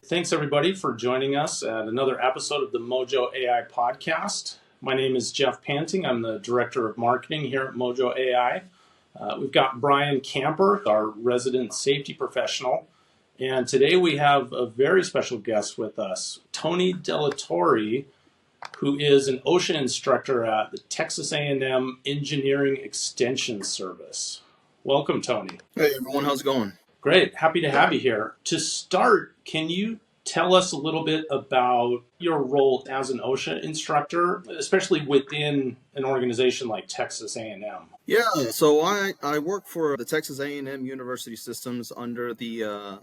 Thanks, everybody, for joining us at another episode of the Mojo AI podcast. My name is Jeff Panting. I'm the Director of Marketing here at Mojo AI. We've got Brian Camper, our resident safety professional. And today we have a very special guest with us, Tony De La Torre, who is an OSHA instructor at the Texas A&M Engineering Extension Service. Welcome, Tony. Hey, everyone. How's it going? Great. Happy to have you here. To start, can you tell us a little bit about your role as an OSHA instructor, especially within an organization like Texas A&M? Yeah, so I work for the Texas A&M University Systems under the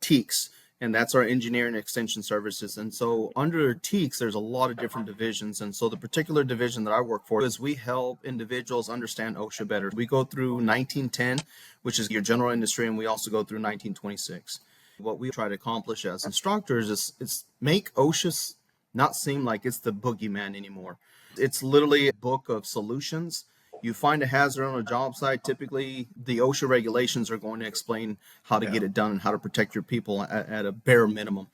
TEEX, and that's our engineering extension services. And so under TEEX, there's a lot of different divisions. And so the particular division that I work for is we help individuals understand OSHA better. We go through 1910, which is your general industry, and we also go through 1926. What we try to accomplish as instructors is make OSHA not seem like it's the boogeyman anymore. It's literally a book of solutions. You find a hazard on a job site, typically the OSHA regulations are going to explain how to get it done and how to protect your people at a bare minimum.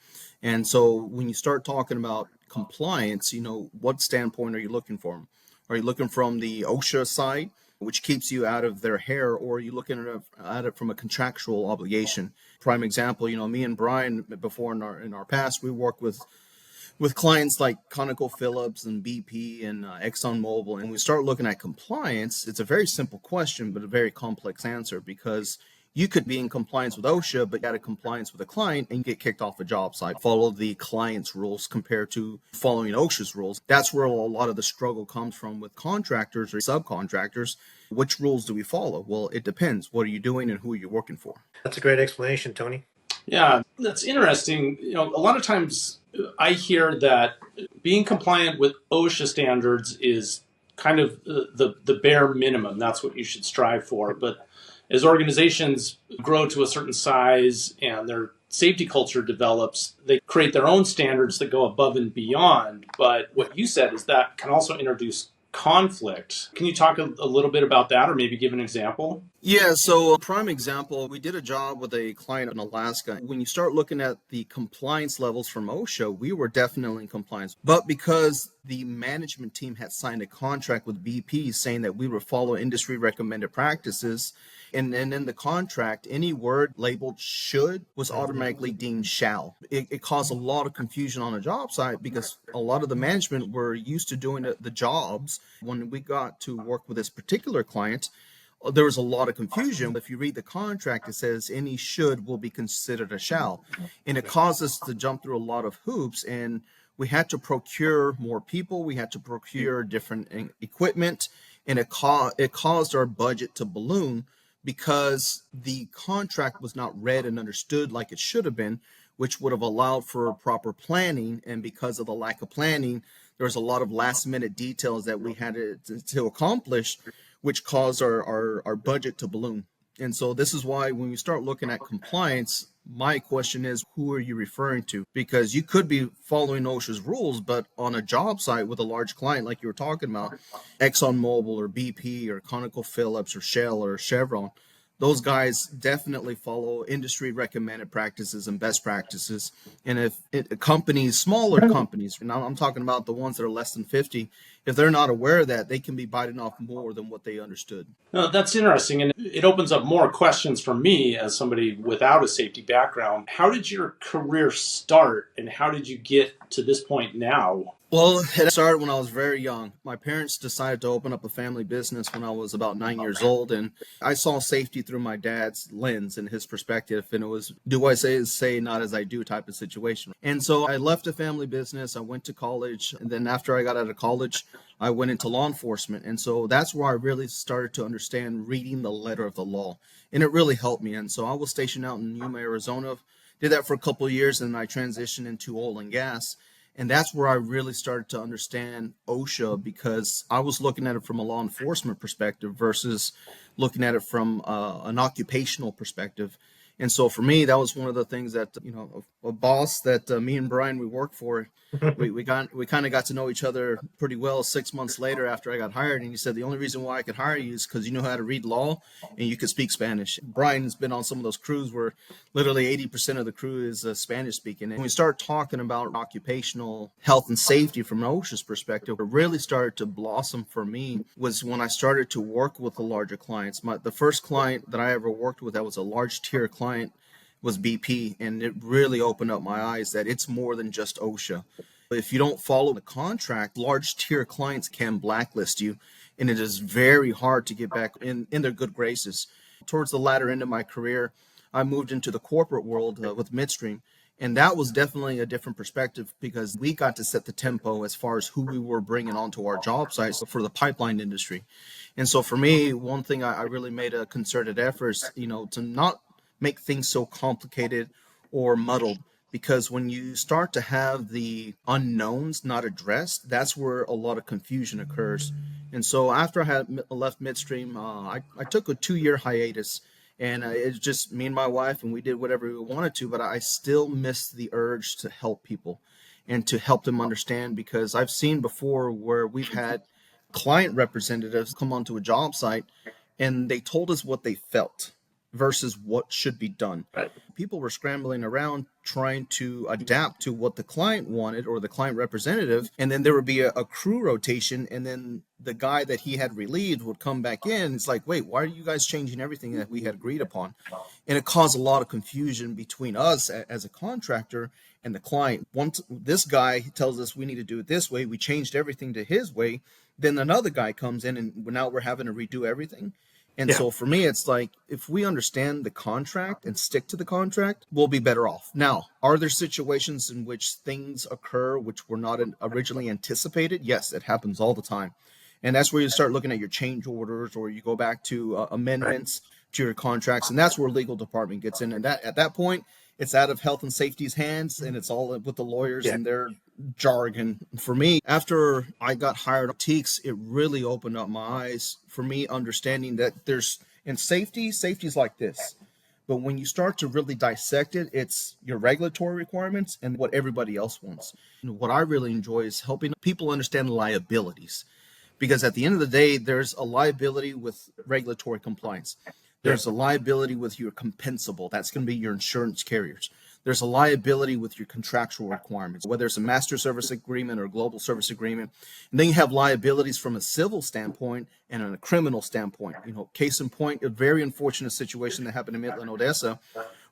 And so when you start talking about compliance, what standpoint are you looking from? Are you looking from the OSHA side, which keeps you out of their hair, or are you looking at it from a contractual obligation? Prime example, me and Brian, before in our past, we worked with clients like ConocoPhillips and BP and ExxonMobil, and we start looking at compliance. It's a very simple question, but a very complex answer, because you could be in compliance with OSHA, but you had a compliance with a client and you get kicked off a job site. Follow the client's rules compared to following OSHA's rules. That's where a lot of the struggle comes from with contractors or subcontractors. Which rules do we follow? Well, it depends. What are you doing and who are you working for? That's a great explanation, Tony. Yeah, that's interesting. A lot of times I hear that being compliant with OSHA standards is kind of the bare minimum. That's what you should strive for. But as organizations grow to a certain size and their safety culture develops, they create their own standards that go above and beyond. But what you said is that can also introduce conflict. Can you talk a little bit about that, or maybe give an example? Yeah, so a prime example, we did a job with a client in Alaska. When you start looking at the compliance levels from OSHA, we were definitely in compliance. But because the management team had signed a contract with BP saying that we would follow industry recommended practices, and in the contract, any word labeled should was automatically deemed shall. It caused a lot of confusion on a job site because a lot of the management were used to doing the jobs. When we got to work with this particular client, there was a lot of confusion. If you read the contract, it says any should will be considered a shall. And it caused us to jump through a lot of hoops, and we had to procure more people. We had to procure different equipment, and it caused our budget to balloon because the contract was not read and understood like it should have been, which would have allowed for proper planning. And because of the lack of planning, there was a lot of last minute details that we had to accomplish, which caused our budget to balloon. And so this is why when you start looking at compliance, my question is, who are you referring to? Because you could be following OSHA's rules, but on a job site with a large client like you were talking about, ExxonMobil or BP or ConocoPhillips or Shell or Chevron, those guys definitely follow industry recommended practices and best practices. And if smaller companies, and I'm talking about the ones that are less than 50, if they're not aware of that, they can be biting off more than what they understood. No, that's interesting. And it opens up more questions for me as somebody without a safety background. How did your career start, and how did you get to this point now? Well, it started when I was very young. My parents decided to open up a family business when I was about 9 years old, and I saw safety through my dad's lens and his perspective, and it was, do I say not as I do type of situation. And so I left a family business, I went to college, and then after I got out of college, I went into law enforcement. And so that's where I really started to understand reading the letter of the law, and it really helped me. And so I was stationed out in Yuma, Arizona, did that for a couple of years, and I transitioned into oil and gas. And that's where I really started to understand OSHA, because I was looking at it from a law enforcement perspective versus looking at it from an occupational perspective. And so for me, that was one of the things that, a boss that me and Brian, we worked for, we kind of got to know each other pretty well 6 months later after I got hired. And he said, the only reason why I could hire you is because you know how to read law and you could speak Spanish. Brian's been on some of those crews where literally 80% of the crew is Spanish speaking. And when we start talking about occupational health and safety from an OSHA's perspective, what really started to blossom for me was when I started to work with the larger clients. The first client that I ever worked with that was a large tier client was BP, and it really opened up my eyes that it's more than just OSHA. If you don't follow the contract, large tier clients can blacklist you, and it is very hard to get back in their good graces. Towards the latter end of my career, I moved into the corporate world with midstream, and that was definitely a different perspective because we got to set the tempo as far as who we were bringing onto our job sites for the pipeline industry. And so for me, one thing I really made a concerted effort is, to not make things so complicated or muddled, because when you start to have the unknowns not addressed, that's where a lot of confusion occurs. And so after I had left midstream, I took a 2-year hiatus, and it's just me and my wife, and we did whatever we wanted to, but I still missed the urge to help people and to help them understand, because I've seen before where we've had client representatives come onto a job site and they told us what they felt versus what should be done. Right. People were scrambling around trying to adapt to what the client wanted or the client representative, and then there would be a crew rotation, and then the guy that he had relieved would come back in. It's like, wait, why are you guys changing everything that we had agreed upon? And it caused a lot of confusion between us as a contractor and the client. Once this guy tells us we need to do it this way, we changed everything to his way, then another guy comes in and now we're having to redo everything. And so for me, it's like, if we understand the contract and stick to the contract, we'll be better off. Now, are there situations in which things occur which were not originally anticipated? Yes, it happens all the time. And that's where you start looking at your change orders, or you go back to amendments to your contracts. And that's where legal department gets in. And at that point, it's out of health and safety's hands, and it's all with the lawyers and their jargon. For me, after I got hired on TEEX, it really opened up my eyes for me, understanding that there's, in safety's like this. But when you start to really dissect it, it's your regulatory requirements and what everybody else wants. And what I really enjoy is helping people understand liabilities. Because at the end of the day, there's a liability with regulatory compliance. There's a liability with your compensable. That's going to be your insurance carriers. There's a liability with your contractual requirements, whether it's a master service agreement or a global service agreement. And then you have liabilities from a civil standpoint and a criminal standpoint. Case in point, a very unfortunate situation that happened in Midland, Odessa,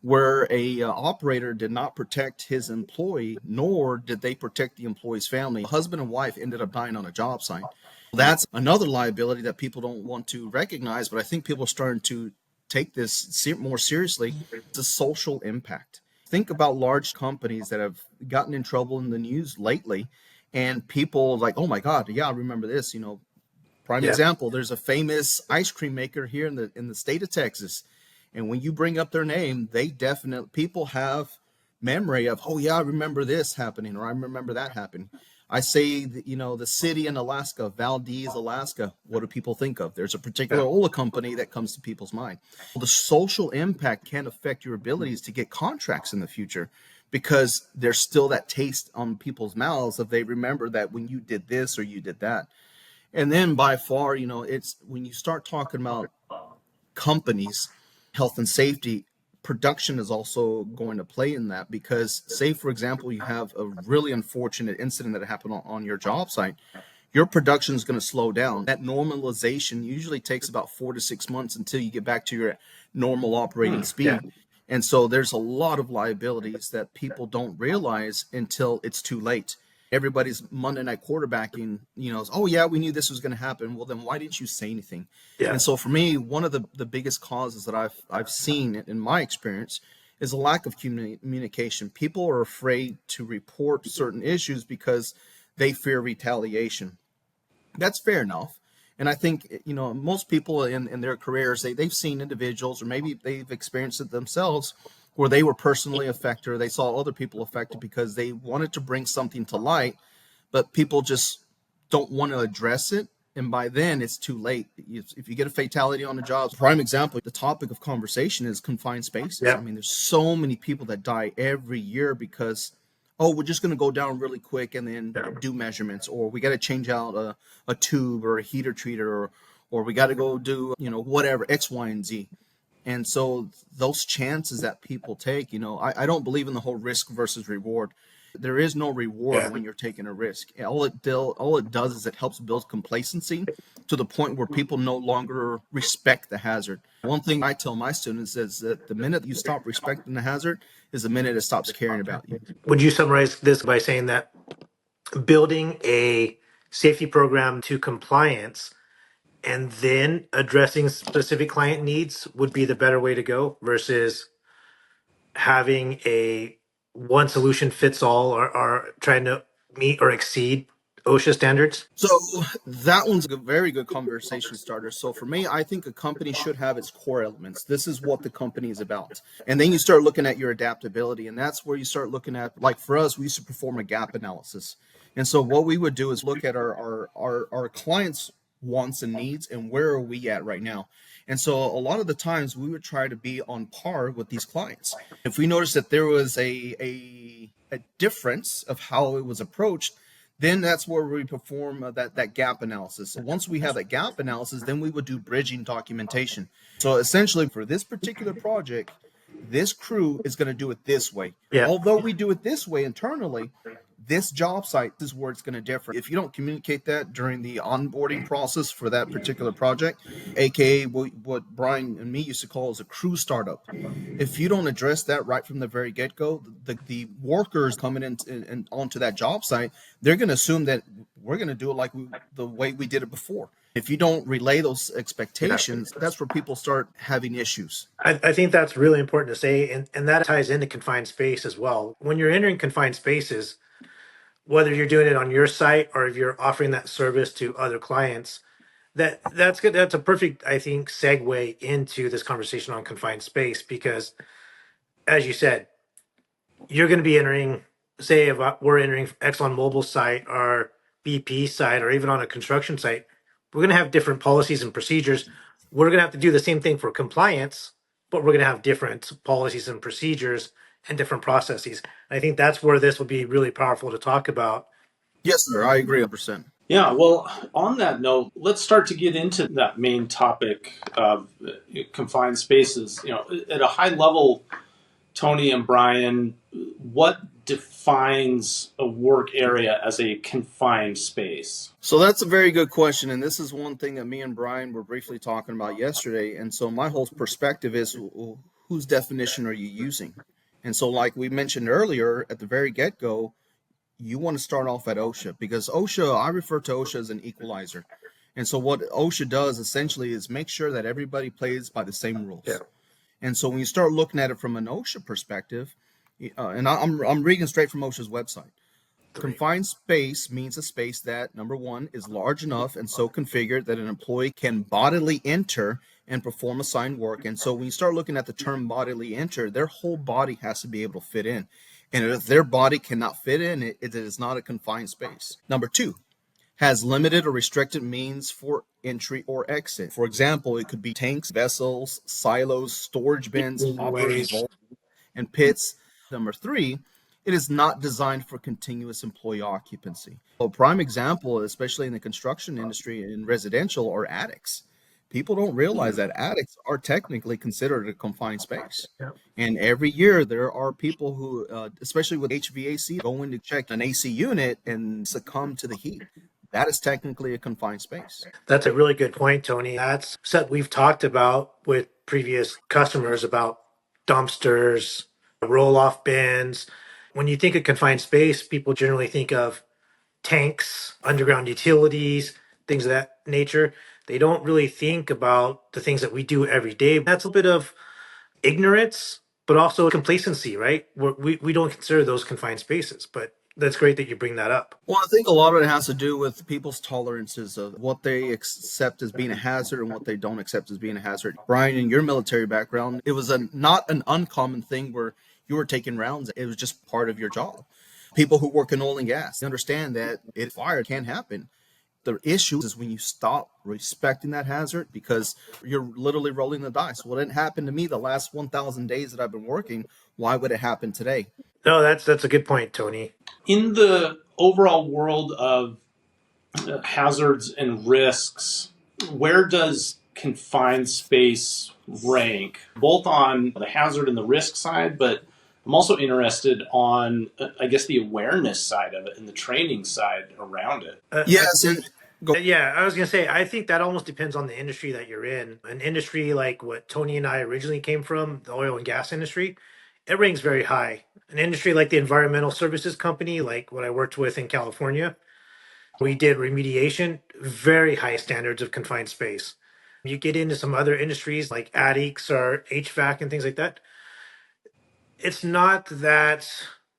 where a operator did not protect his employee, nor did they protect the employee's family. Husband and wife ended up dying on a job site. That's another liability that people don't want to recognize, but I think people are starting to take this more seriously. It's a social impact. Think about large companies that have gotten in trouble in the news lately, and people like, oh my God, yeah, I remember this. Prime example, there's a famous ice cream maker here in the state of Texas, and when you bring up their name, people have memory of, oh yeah, I remember this happening, or I remember that happening. I say, the city in Alaska, Valdez, Alaska, what do people think of? There's a particular oil company that comes to people's mind. The social impact can affect your abilities to get contracts in the future, because there's still that taste on people's mouths if they remember that when you did this or you did that. And then by far, it's when you start talking about companies, health and safety, production is also going to play in that, because say, for example, you have a really unfortunate incident that happened on your job site, your production is going to slow down. That normalization usually takes about 4 to 6 months until you get back to your normal operating speed. And so there's a lot of liabilities that people don't realize until it's too late. Everybody's Monday night quarterbacking, oh yeah, we knew this was going to happen. Well, then why didn't you say anything? And so for me, one of the biggest causes that I've seen in my experience is a lack of communication. People are afraid to report certain issues because they fear retaliation. That's fair enough. And I think, most people in their careers, they've seen individuals, or maybe they've experienced it themselves, where they were personally affected, or they saw other people affected because they wanted to bring something to light, but people just don't want to address it And by then, it's too late. If you get a fatality on the job, prime example, the topic of conversation is confined spaces. Yeah. I mean, there's so many people that die every year because, oh, we're just going to go down really quick and then do measurements, or we got to change out a tube or a heater treater, or we got to go do, whatever, X, Y, and Z. And so those chances that people take, I don't believe in the whole risk versus reward. There is no reward Yeah. when you're taking a risk. All it does is it helps build complacency to the point where people no longer respect the hazard. One thing I tell my students is that the minute you stop respecting the hazard is the minute it stops caring about you. Would you summarize this by saying that building a safety program to compliance and then addressing specific client needs would be the better way to go versus having a one solution fits all, or trying to meet or exceed OSHA standards? So that one's a very good conversation starter. So for me, I think a company should have its core elements. This is what the company is about. And then you start looking at your adaptability. And that's where you start looking at, like for us, we used to perform a gap analysis. And so what we would do is look at our clients' wants and needs and where are we at right now. And so a lot of the times we would try to be on par with these clients. If we noticed that there was a difference of how it was approached, then that's where we perform that gap analysis. So once we have that gap analysis, then we would do bridging documentation. So essentially for this particular project, this crew is going to do it this way. Yeah. Although we do it this way internally, this job site is where it's going to differ. If you don't communicate that during the onboarding process for that particular project, aka what Brian and me used to call as a crew startup, if you don't address that right from the very get-go, the workers coming in and onto that job site, they're going to assume that we're going to do it like the way we did it before. If you don't relay those expectations, that's where people start having issues. I think that's really important to say, and that ties into confined space as well. When you're entering confined spaces, whether you're doing it on your site or if you're offering that service to other clients, that's good. That's a perfect, I think, segue into this conversation on confined space because, as you said, you're going to be entering, say, if we're entering Exxon Mobil site or BP site or even on a construction site, we're going to have different policies and procedures. We're going to have to do the same thing for compliance, but we're going to have different policies and procedures and different processes. I think that's where this will be really powerful to talk about. Yes, sir. I agree 100%. Yeah, well, on that note, let's start to get into that main topic of confined spaces. At a high level, Tony and Brian, what defines a work area as a confined space? So that's a very good question. And this is one thing that me and Brian were briefly talking about yesterday. And so my whole perspective is, whose definition are you using? And so like we mentioned earlier at the very get-go, you want to start off at OSHA because OSHA, I refer to OSHA as an equalizer. And so what OSHA does essentially is make sure that everybody plays by the same rules. Yeah. And so when you start looking at it from an OSHA perspective, and I'm reading straight from OSHA's website. Confined space means a space that, number one, is large enough and so configured that an employee can bodily enter and perform assigned work. And so when you start looking at the term bodily enter, their whole body has to be able to fit in. And if their body cannot fit in, it is not a confined space. Number two, has limited or restricted means for entry or exit. For example, it could be tanks, vessels, silos, storage bins, hoppers, vaults, and pits. Number three, it is not designed for continuous employee occupancy. A prime example, especially in the construction industry and residential, are attics. People don't realize that attics are technically considered a confined space. Yeah. And every year there are people who, especially with HVAC, go in to check an AC unit and succumb to the heat. That is technically a confined space. That's a really good point, Tony. That's something we've talked about with previous customers about dumpsters, roll off bins. When you think of confined space, people generally think of tanks, underground utilities, things of that nature. They don't really think about the things that we do every day. That's a bit of ignorance, but also complacency, right? We don't consider those confined spaces, but that's great that you bring that up. Well, I think a lot of it has to do with people's tolerances of what they accept as being a hazard and what they don't accept as being a hazard. Brian, in your military background, it was not an uncommon thing where you were taking rounds. It was just part of your job. People who work in oil and gas understand that fire can happen. The issue is when you stop respecting that hazard because you're literally rolling the dice. Well, it didn't happen to me the last 1,000 days that I've been working. Why would it happen today? No, that's a good point, Tony. In the overall world of hazards and risks, where does confined space rank, both on the hazard and the risk side, but I'm also interested on, I guess, the awareness side of it and the training side around it. Yes, and go. Yeah, I was gonna say, I think that almost depends on the industry that you're in. An industry like what Tony and I originally came from, the oil and gas industry, it ranks very high. An industry like the environmental services company, like what I worked with in California, we did remediation, very high standards of confined space. You get into some other industries like attics or HVAC and things like that. It's not that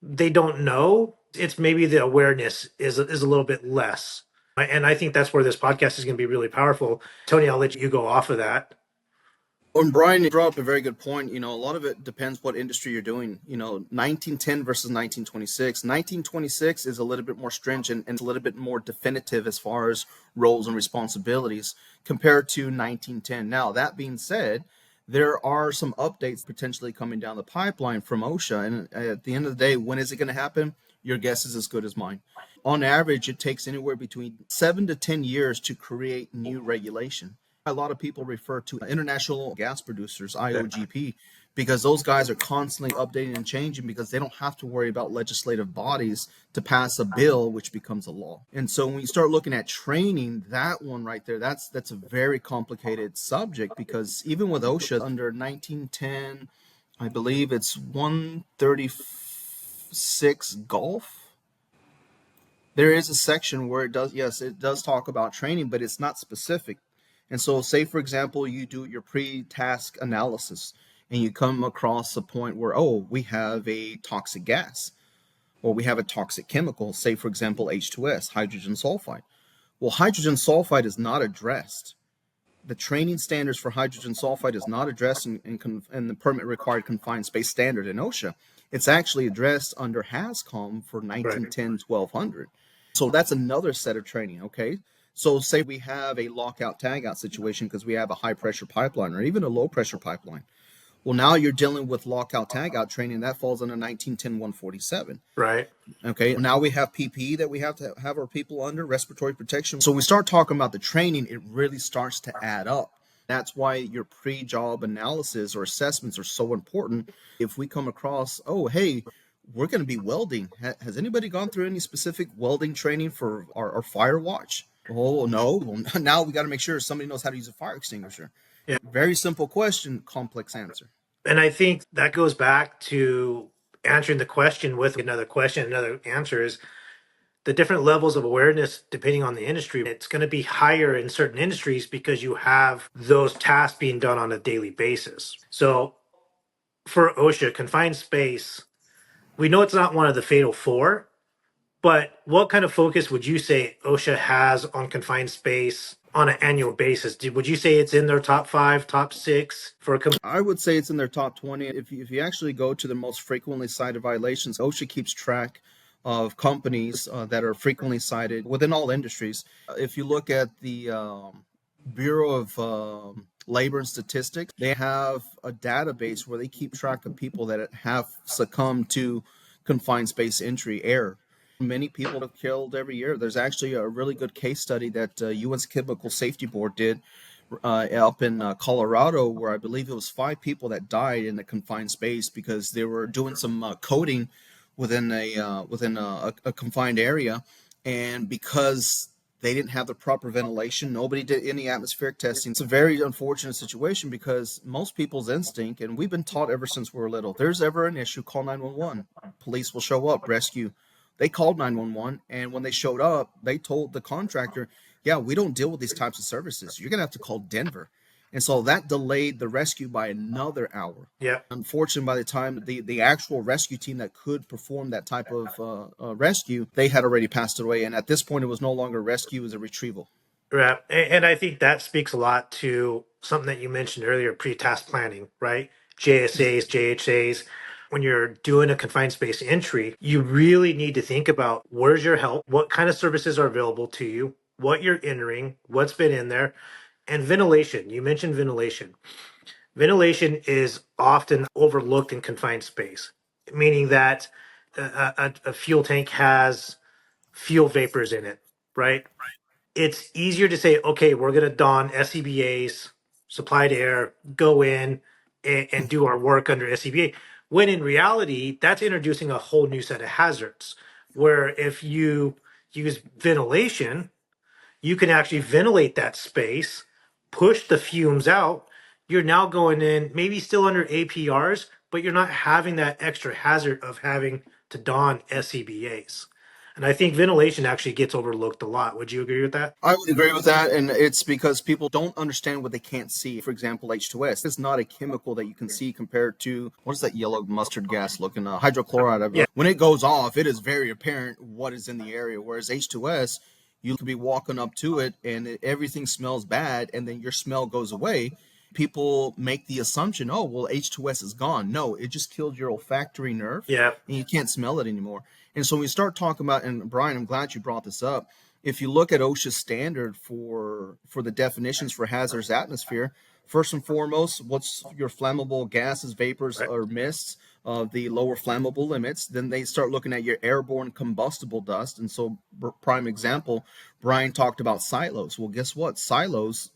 they don't know, it's maybe the awareness is a little bit less. And I think that's where this podcast is going to be really powerful. Tony, I'll let you go off of that. And Brian, you brought up a very good point. A lot of it depends what industry you're doing. 1910 versus 1926. 1926 is a little bit more stringent and a little bit more definitive as far as roles and responsibilities compared to 1910. Now, that being said, there are some updates potentially coming down the pipeline from OSHA. And at the end of the day, when is it going to happen? Your guess is as good as mine. On average, it takes anywhere between 7 to 10 years to create new regulation. A lot of people refer to international gas producers, IOGP, because those guys are constantly updating and changing because they don't have to worry about legislative bodies to pass a bill, which becomes a law. And so when you start looking at training, that one right there, that's a very complicated subject because even with OSHA under 1910, I believe it's 136 Gulf. There is a section where it does talk about training, but it's not specific. And so say, for example, you do your pre-task analysis and you come across a point where, we have a toxic gas or we have a toxic chemical, say, for example, H2S, hydrogen sulfide. Well, hydrogen sulfide is not addressed. The training standards for hydrogen sulfide is not addressed in the permit required confined space standard in OSHA. It's actually addressed under HAZCOM for 1910, 1200. So that's another set of training, okay? So say we have a lockout tagout situation because we have a high pressure pipeline or even a low pressure pipeline. Well, now you're dealing with lockout tagout training that falls under 1910-147. Right. Okay. Now we have PPE that we have to have our people under, respiratory protection. So we start talking about the training, it really starts to add up. That's why your pre-job analysis or assessments are so important. If we come across, hey, we're going to be welding. Has anybody gone through any specific welding training for our fire watch? Oh, no. Well, now we got to make sure somebody knows how to use a fire extinguisher. Yeah. Very simple question, complex answer. And I think that goes back to answering the question with another question. Another answer is the different levels of awareness depending on the industry. It's going to be higher in certain industries because you have those tasks being done on a daily basis. So for OSHA, confined space, we know it's not one of the fatal four, but what kind of focus would you say OSHA has on confined space on an annual basis? Would you say it's in their top 5, top 6 for I would say it's in their top 20. If you actually go to the most frequently cited violations, OSHA keeps track of companies that are frequently cited within all industries. If you look at the Bureau of Labor and Statistics, they have a database where they keep track of people that have succumbed to confined space entry error. Many people are killed every year. There's actually a really good case study that UN's Chemical Safety Board did up in Colorado, where I believe it was 5 people that died in the confined space because they were doing some coding within a confined area, and because they didn't have the proper ventilation, nobody did any atmospheric testing. It's a very unfortunate situation because most people's instinct, and we've been taught ever since we were little, if there's ever an issue, call 911. Police will show up, rescue. They called 911, and when they showed up, they told the contractor, yeah, we don't deal with these types of services. You're going to have to call Denver. And so that delayed the rescue by another hour. Yeah. Unfortunately, by the time the actual rescue team that could perform that type of rescue, they had already passed away. And at this point, it was no longer rescue, it was a retrieval. Right. And I think that speaks a lot to something that you mentioned earlier, pre-task planning, right? JSAs, JHAs. When you're doing a confined space entry, you really need to think about where's your help? What kind of services are available to you? what you're entering, what's been in there, and ventilation. You mentioned ventilation. Ventilation is often overlooked in confined space, meaning that a fuel tank has fuel vapors in it, right? It's easier to say, okay, we're going to don SCBA's, supplied air, go in and do our work under SCBA. When in reality, that's introducing a whole new set of hazards. Where if you use ventilation, you can actually ventilate that space, push the fumes out. You're now going in, maybe still under APRs, but you're not having that extra hazard of having to don SCBA's. And I think ventilation actually gets overlooked a lot. Would you agree with that? I would agree with that, and it's because people don't understand what they can't see. For example, H2S. It's not a chemical that you can see compared to what is that yellow mustard gas looking hydrochloride. Yeah. When it goes off, it is very apparent what is in the area. Whereas H2S, you could be walking up to it and everything smells bad, and then your smell goes away. People make the assumption, oh, well, H2S is gone. No, it just killed your olfactory nerve, Yeah. and you can't smell it anymore. And so we start talking about, and Brian, I'm glad you brought this up. If you look at OSHA's standard for the definitions for hazardous atmosphere, first and foremost, what's your flammable gases, vapors, Right. or mists of the lower flammable limits? Then they start looking at your airborne combustible dust. And so, prime example, Brian talked about silos. Well, guess what? Silos,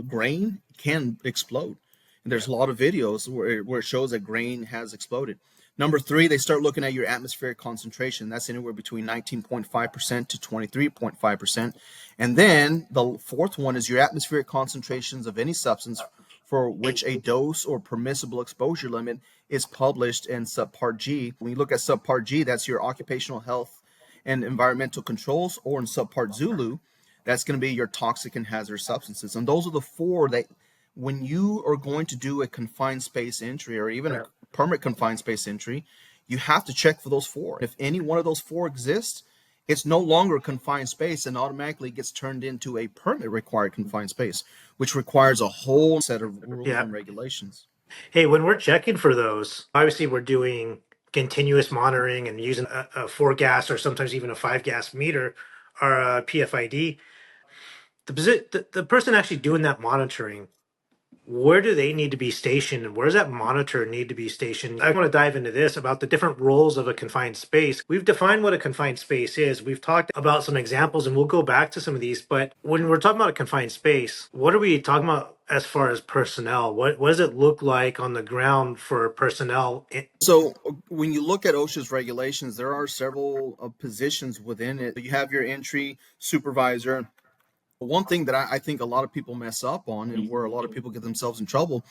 grain can explode. And there's a lot of videos where it shows that grain has exploded. Number three, they start looking at your atmospheric concentration. That's anywhere between 19.5% to 23.5%. And then the fourth one is your atmospheric concentrations of any substance for which a dose or permissible exposure limit is published in subpart G. When you look at subpart G, that's your occupational health and environmental controls, or in subpart Zulu, that's going to be your toxic and hazardous substances. And those are the four that when you are going to do a confined space entry or even a permit confined space entry, you have to check for those four. If any one of those four exists, it's no longer a confined space and automatically gets turned into a permit required confined space, which requires a whole set of rules Yeah. and regulations. Hey, when we're checking for those, obviously we're doing continuous monitoring and using a four gas or sometimes even a five gas meter or a PFID. The person actually doing that monitoring, where do they need to be stationed and where does that monitor need to be stationed? I want to dive into this about the different roles of a confined space. We've defined what a confined space is. We've talked about some examples and we'll go back to some of these, but when we're talking about a confined space, what are we talking about as far as personnel? What does it look like on the ground for personnel? So when you look at OSHA's regulations, there are several positions within it. You have your entry supervisor. One thing that I think a lot of people mess up on and where a lot of people get themselves in trouble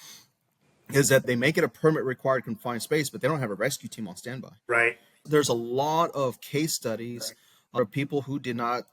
is that they make it a permit required confined space, but they don't have a rescue team on standby. Right. There's a lot of case studies of people who did not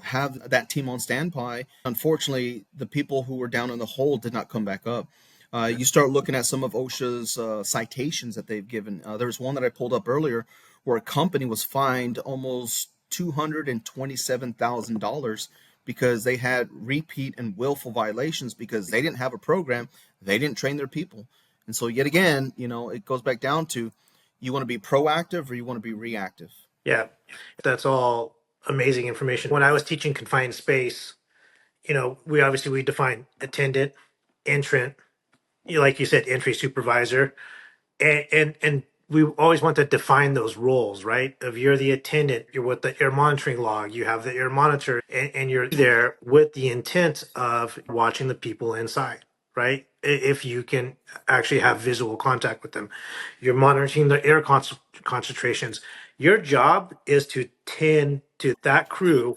have that team on standby. Unfortunately, the people who were down in the hole did not come back up. You start looking at some of OSHA's citations that they've given. There was one that I pulled up earlier where a company was fined almost $227,000 because they had repeat and willful violations because they didn't have a program, they didn't train their people. And so yet again, it goes back down to you want to be proactive or you want to be reactive. Yeah. That's all amazing information. When I was teaching confined space, we define attendant, entrant, like you said, entry supervisor, and we always want to define those roles, right? If you're the attendant, you're with the air monitoring log, you have the air monitor, and you're there with the intent of watching the people inside, right? If you can actually have visual contact with them, you're monitoring the air concentrations. Your job is to tend to that crew,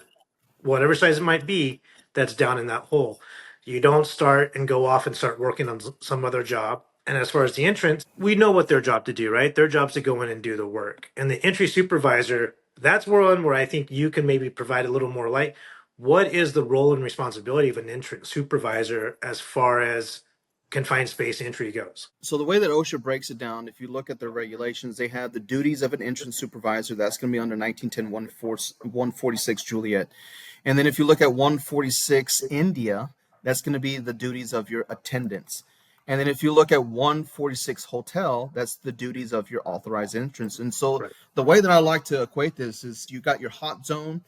whatever size it might be, that's down in that hole. You don't start and go off and start working on some other job. And as far as the entrance, we know what their job to do, right? Their job's to go in and do the work. And the entry supervisor, that's one where I think you can maybe provide a little more light. What is the role and responsibility of an entrance supervisor as far as confined space entry goes? So the way that OSHA breaks it down, if you look at their regulations, they have the duties of an entrance supervisor. That's going to be under 1910 146 Juliet. And then if you look at 146 India, that's going to be the duties of your attendants. And then if you look at 146 hotel, that's the duties of your authorized entrance. And so Right. the way that I like to equate this is you got your hot zone,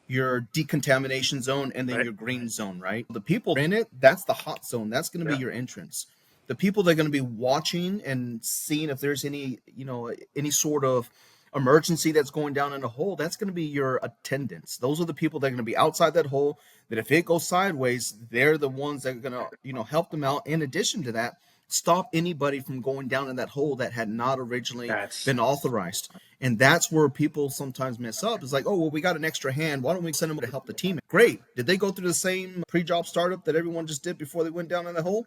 your decontamination zone, and then Right. your green zone, right? The people in it, that's the hot zone. That's going to be Yeah. your entrance. The people that are going to be watching and seeing if there's any, any sort of emergency that's going down in a hole, that's going to be your attendants. Those are the people that are going to be outside that hole, that if it goes sideways, they're the ones that are going to, help them out. In addition to that, stop anybody from going down in that hole that had not originally That's been authorized. And that's where people sometimes mess up. It's like, oh, well, we got an extra hand. Why don't we send them to help the team? Great. Did they go through the same pre-job startup that everyone just did before they went down in the hole?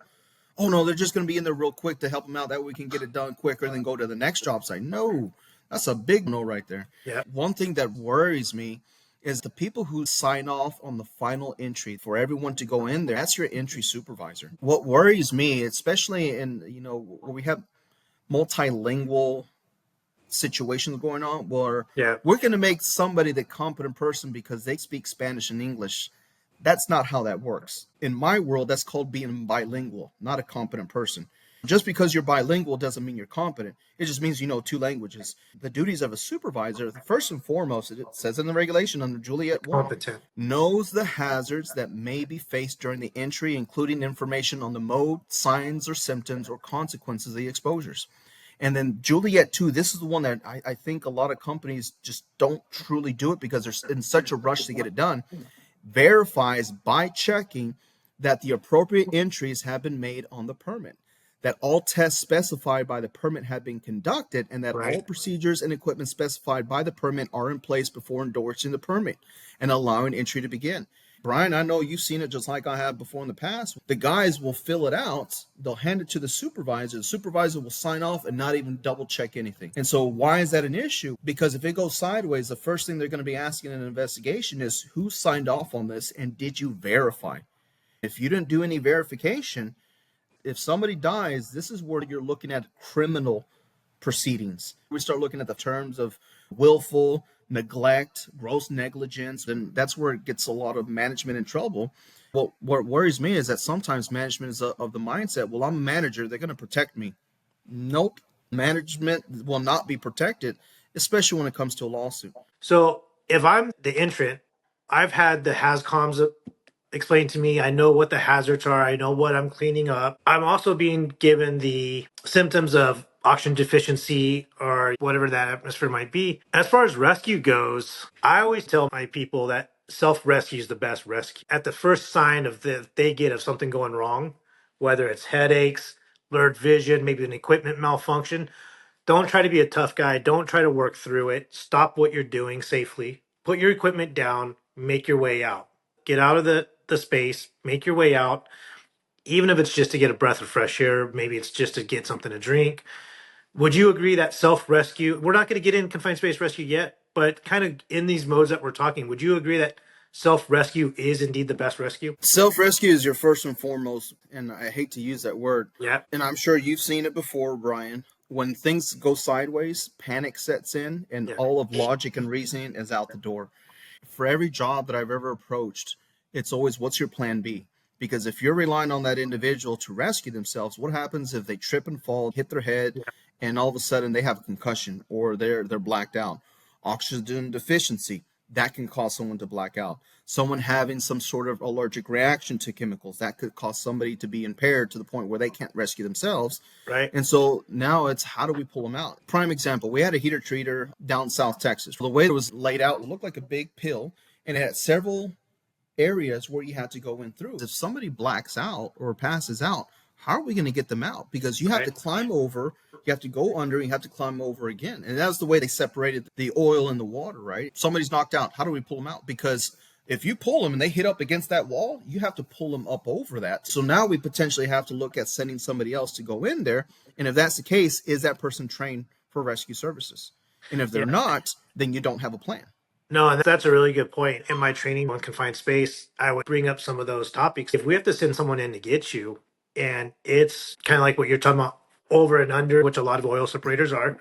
Oh, no, they're just going to be in there real quick to help them out. That way we can get it done quicker and then go to the next job site. No, that's a big no right there. yeah. One thing that worries me is the people who sign off on the final entry for everyone to go in there. That's your entry supervisor. What worries me, especially in, where we have multilingual situations going on, where Yeah. we're going to make somebody the competent person because they speak Spanish and English. That's not how that works. In my world, that's called being bilingual, not a competent person. Just because you're bilingual doesn't mean you're competent. It just means you know two languages. The duties of a supervisor, first and foremost, it says in the regulation under Juliet 1, Competent. knows the hazards that may be faced during the entry, including information on the mode, signs or symptoms or consequences of the exposures. And then Juliet 2, this is the one that I think a lot of companies just don't truly do it because they're in such a rush to get it done. Verifies by checking that the appropriate entries have been made on the permit, that all tests specified by the permit have been conducted, and that all Right. procedures and equipment specified by the permit are in place before endorsing the permit and allowing entry to begin. Brian, I know you've seen it just like I have before in the past. The guys will fill it out, they'll hand it to the supervisor. The supervisor will sign off and not even double check anything. And so why is that an issue? Because if it goes sideways, the first thing they're going to be asking in an investigation is who signed off on this and did you verify? If you didn't do any verification, if somebody dies, this is where you're looking at criminal proceedings. We start looking at the terms of willful neglect, gross negligence, and that's where it gets a lot of management in trouble. Well, what worries me is that sometimes management is of the mindset, well, I'm a manager, they're going to protect me. Nope. Management will not be protected, especially when it comes to a lawsuit. So if I'm the entrant, I've had the HAZCOMs explained to me. I know what the hazards are. I know what I'm cleaning up. I'm also being given the symptoms of oxygen deficiency or whatever that atmosphere might be. As far as rescue goes, I always tell my people that self rescue is the best rescue. At the first sign of they get of something going wrong, whether it's headaches, blurred vision, maybe an equipment malfunction, don't try to be a tough guy. Don't try to work through it. Stop what you're doing safely. Put your equipment down. Make your way out. Get out of the space. Make your way out. Even if it's just to get a breath of fresh air, maybe it's just to get something to drink. Would you agree that self rescue, we're not going to get in confined space rescue yet, but kind of in these modes that we're talking, would you agree that self rescue is indeed the best rescue? Self rescue is your first and foremost, and I hate to use that word, Yeah. and I'm sure you've seen it before, Brian. When things go sideways, panic sets in, and Yeah. all of logic and reasoning is out the door. For every job that I've ever approached, it's always, what's your plan B? Because if you're relying on that individual to rescue themselves, what happens if they trip and fall, hit their head, Yeah. and all of a sudden they have a concussion or they're blacked out? Oxygen deficiency, that can cause someone to black out. Someone having some sort of allergic reaction to chemicals, that could cause somebody to be impaired to the point where they can't rescue themselves. Right. And so now it's, how do we pull them out? Prime example, we had a heater treater down South Texas. The way it was laid out, it looked like a big pill, and it had several areas where you had to go in through. If somebody blacks out or passes out, how are we going to get them out? Because you have to Right. climb over, you have to go under, you have to climb over again. And that's the way they separated the oil and the water, right? Somebody's knocked out. How do we pull them out? Because if you pull them and they hit up against that wall, you have to pull them up over that. So now we potentially have to look at sending somebody else to go in there. And if that's the case, is that person trained for rescue services? And if they're Yeah. not, then you don't have a plan. No, and that's a really good point. In my training on confined space, I would bring up some of those topics. If we have to send someone in to get you, and it's kind of like what you're talking about, over and under, which a lot of oil separators are,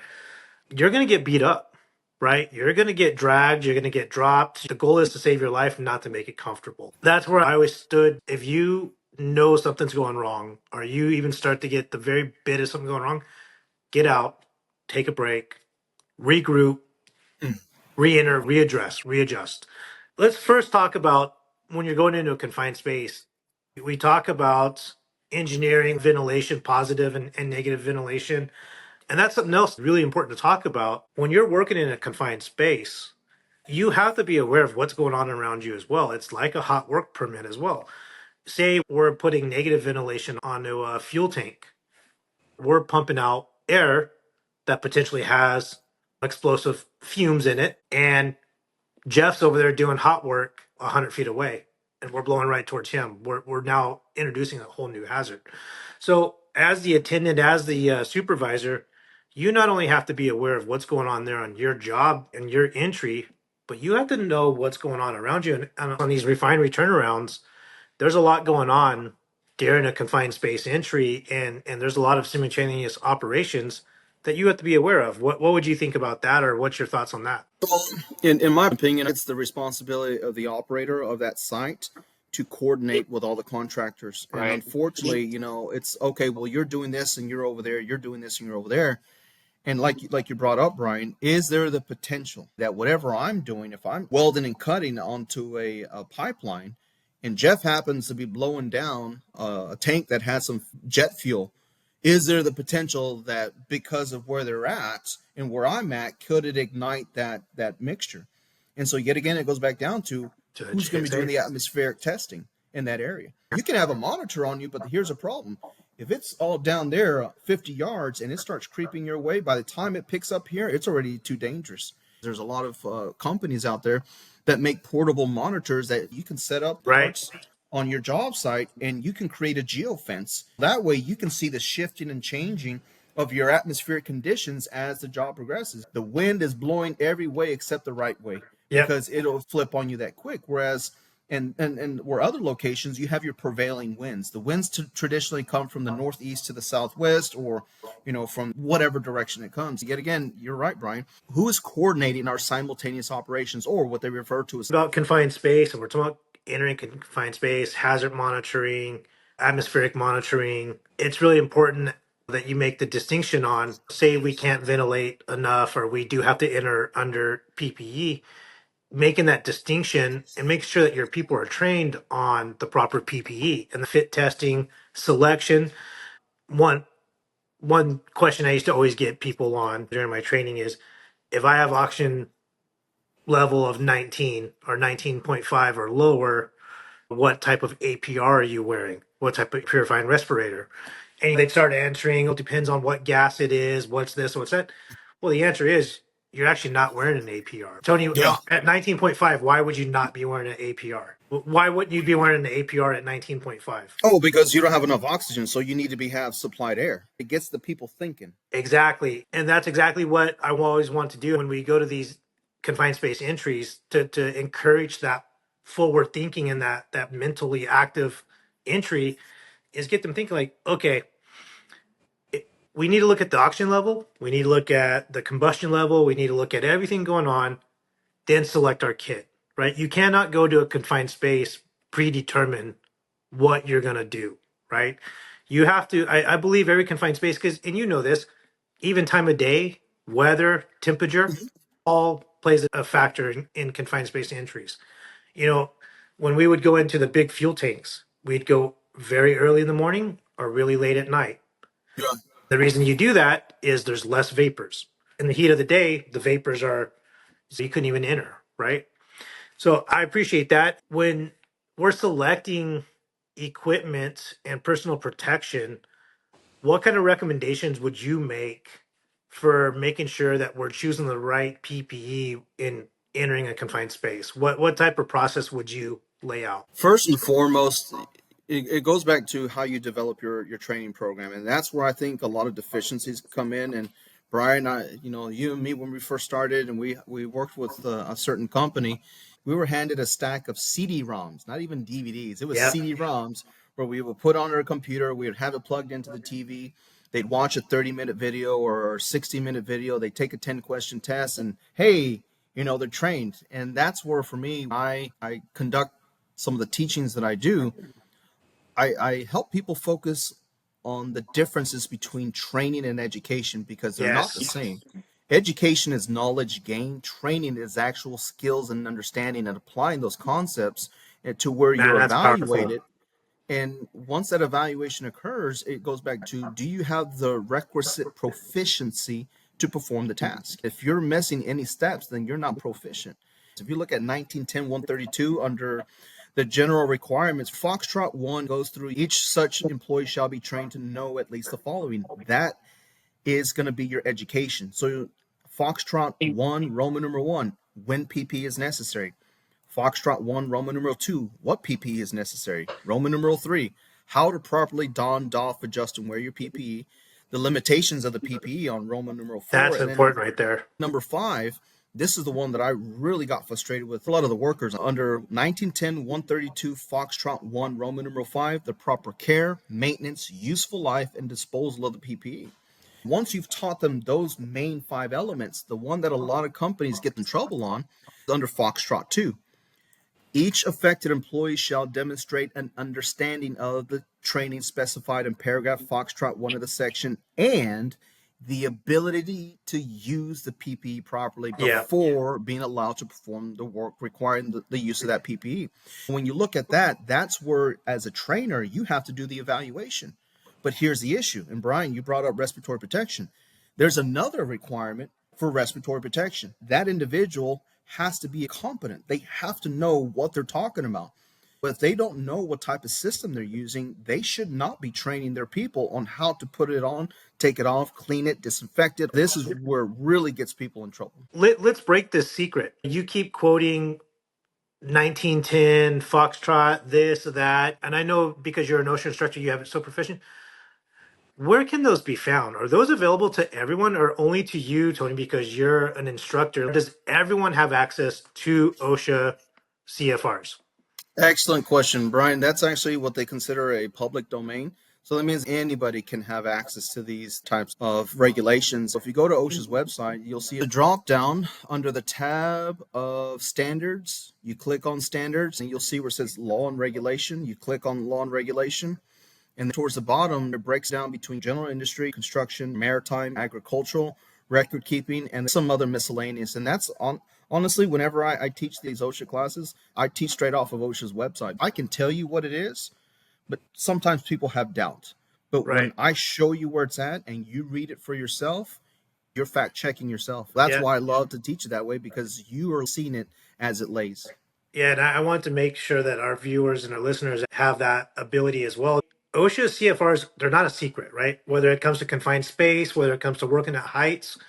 you're going to get beat up, right? You're going to get dragged, you're going to get dropped. The goal is to save your life, not to make it comfortable. That's where I always stood. If you know something's going wrong, or you even start to get the very bit of something going wrong, get out, take a break, regroup, re-enter, readdress, readjust. Let's first talk about when you're going into a confined space. We talk about engineering, ventilation, positive and negative ventilation. And that's something else really important to talk about. When you're working in a confined space, you have to be aware of what's going on around you as well. It's like a hot work permit as well. Say we're putting negative ventilation onto a fuel tank. We're pumping out air that potentially has explosive fumes in it. And Jeff's over there doing hot work 100 feet away, and we're blowing right towards him. We're now introducing a whole new hazard. So, as the attendant, as the supervisor, you not only have to be aware of what's going on there on your job and your entry, but you have to know what's going on around you. And on these refinery turnarounds, there's a lot going on during a confined space entry, and there's a lot of simultaneous operations that you have to be aware of. What would you think about that, or what's your thoughts on that? In my opinion, it's the responsibility of the operator of that site to coordinate with all the contractors. And Right. unfortunately, it's okay, well, you're doing this and you're over there, you're doing this and you're over there. And like you brought up, Brian, is there the potential that whatever I'm doing, if I'm welding and cutting onto a pipeline, and Jeff happens to be blowing down a tank that has some jet fuel, is there the potential that because of where they're at and where I'm at, could it ignite that mixture? And so yet again, it goes back down to who's going to be doing the atmospheric testing in that area. You can have a monitor on you, but here's a problem. If it's all down there 50 yards and it starts creeping your way, by the time it picks up here, it's already too dangerous. There's a lot of companies out there that make portable monitors that you can set up Right. on your job site, and you can create a geofence. That way you can see the shifting and changing of your atmospheric conditions as the job progresses. The wind is blowing every way except the right way, Yep. because it'll flip on you that quick. Whereas and where other locations you have your prevailing winds. The winds traditionally come from the northeast to the southwest, or from whatever direction it comes. Yet again, you're right, Brian. Who is coordinating our simultaneous operations, or what they refer to as About confined space, and we're talking about entering confined space, hazard monitoring, atmospheric monitoring. It's really important that you make the distinction on, say we can't ventilate enough or we do have to enter under PPE, making that distinction and make sure that your people are trained on the proper PPE and the fit testing, selection. One question I used to always get people on during my training is, if I have oxygen level of 19 or 19.5 or lower, what type of APR are you wearing? What type of purifying respirator? And they'd start answering, it depends on what gas it is, what's this, what's that. Well, the answer is you're actually not wearing an APR. Tony, Yeah. at 19.5, why would you not be wearing an APR? Why wouldn't you be wearing an APR at 19.5? Oh, because you don't have enough oxygen, so you need to have supplied air. It gets the people thinking. Exactly. And that's exactly what I always want to do when we go to these confined space entries, to encourage that forward thinking and that mentally active entry, is get them thinking like, okay, we need to look at the oxygen level, we need to look at the combustion level, we need to look at everything going on, then select our kit, right? You cannot go to a confined space predetermine what you're going to do, right? You have to, I believe every confined space, because, and you know this, even time of day, weather, temperature, all plays a factor in confined space entries. You know, when we would go into the big fuel tanks, we'd go very early in the morning or really late at night. Yeah. The reason you do that is there's less vapors. In the heat of the day, the vapors are, so you couldn't even enter, right? So I appreciate that. When we're selecting equipment and personal protection, what kind of recommendations would you make for making sure that we're choosing the right PPE in entering a confined space? What type of process would you lay out? First and foremost, it goes back to how you develop your training program, and that's where I think a lot of deficiencies come in. And Brian, you and me, when we first started, and we worked with a certain company, we were handed a stack of CD-ROMs, not even DVDs. It was Yeah. CD-ROMs where we would put on our computer, we would have it plugged into the TV. They'd watch a 30-minute video or 60-minute video. They take a 10-question test, and hey, they're trained. And that's where, for me, I conduct some of the teachings that I do. I help people focus on the differences between training and education, because they're not the Yes. same. Education is knowledge gained, training is actual skills and understanding and applying those concepts to where Man, you're that's powerful. evaluated. And once that evaluation occurs, it goes back to, do you have the requisite proficiency to perform the task? If you're missing any steps, then you're not proficient. If you look at 1910-132 under the general requirements, Foxtrot 1 goes through each such employee shall be trained to know at least the following. That is going to be your education. So Foxtrot 1, Roman numeral 1, when PP is necessary. Foxtrot 1, Roman numeral 2, what PPE is necessary. Roman numeral 3, how to properly don, doff, adjust, and wear your PPE. The limitations of the PPE on Roman numeral 4. That's And then important right there. number 5, this is the one that I really got frustrated with a lot of the workers. Under 1910-132 Foxtrot 1, Roman numeral 5, the proper care, maintenance, useful life, and disposal of the PPE. Once you've taught them those main 5 elements, the one that a lot of companies get in trouble on is under Foxtrot 2. Each affected employee shall demonstrate an understanding of the training specified in paragraph Foxtrot 1 of the section and the ability to use the PPE properly Yeah. before being allowed to perform the work requiring the use of that PPE. When you look at that, that's where, as a trainer, you have to do the evaluation. But here's the issue, and Brian, you brought up respiratory protection. There's another requirement for respiratory protection. That individual has to be competent. They have to know what they're talking about. But if they don't know what type of system they're using, they should not be training their people on how to put it on, take it off, clean it, disinfect it. This is where it really gets people in trouble. Let's break this secret. You keep quoting 1910, Foxtrot, this, that. And I know because you're an OSHA instructor, you have it so proficient. Where can those be found? Are those available to everyone or only to you, Tony, because you're an instructor? Does everyone have access to OSHA CFRs? Excellent question, Brian. That's actually what they consider a public domain. So that means anybody can have access to these types of regulations. If you go to OSHA's website, you'll see a drop down under the tab of standards. You click on standards and you'll see where it says law and regulation. You click on law and regulation. And towards the bottom, it breaks down between general industry, construction, maritime, agricultural, record keeping, and some other miscellaneous. And that's honestly, whenever I teach these OSHA classes, I teach straight off of OSHA's website. I can tell you what it is, but sometimes people have doubt. But when Right. I show you where it's at and you read it for yourself, you're fact checking yourself. That's Yeah. why I love to teach it that way, because you are seeing it as it lays. Yeah. And I want to make sure that our viewers and our listeners have that ability as well. OSHA CFRs, they're not a secret, right? Whether it comes to confined space, whether it comes to working at heights,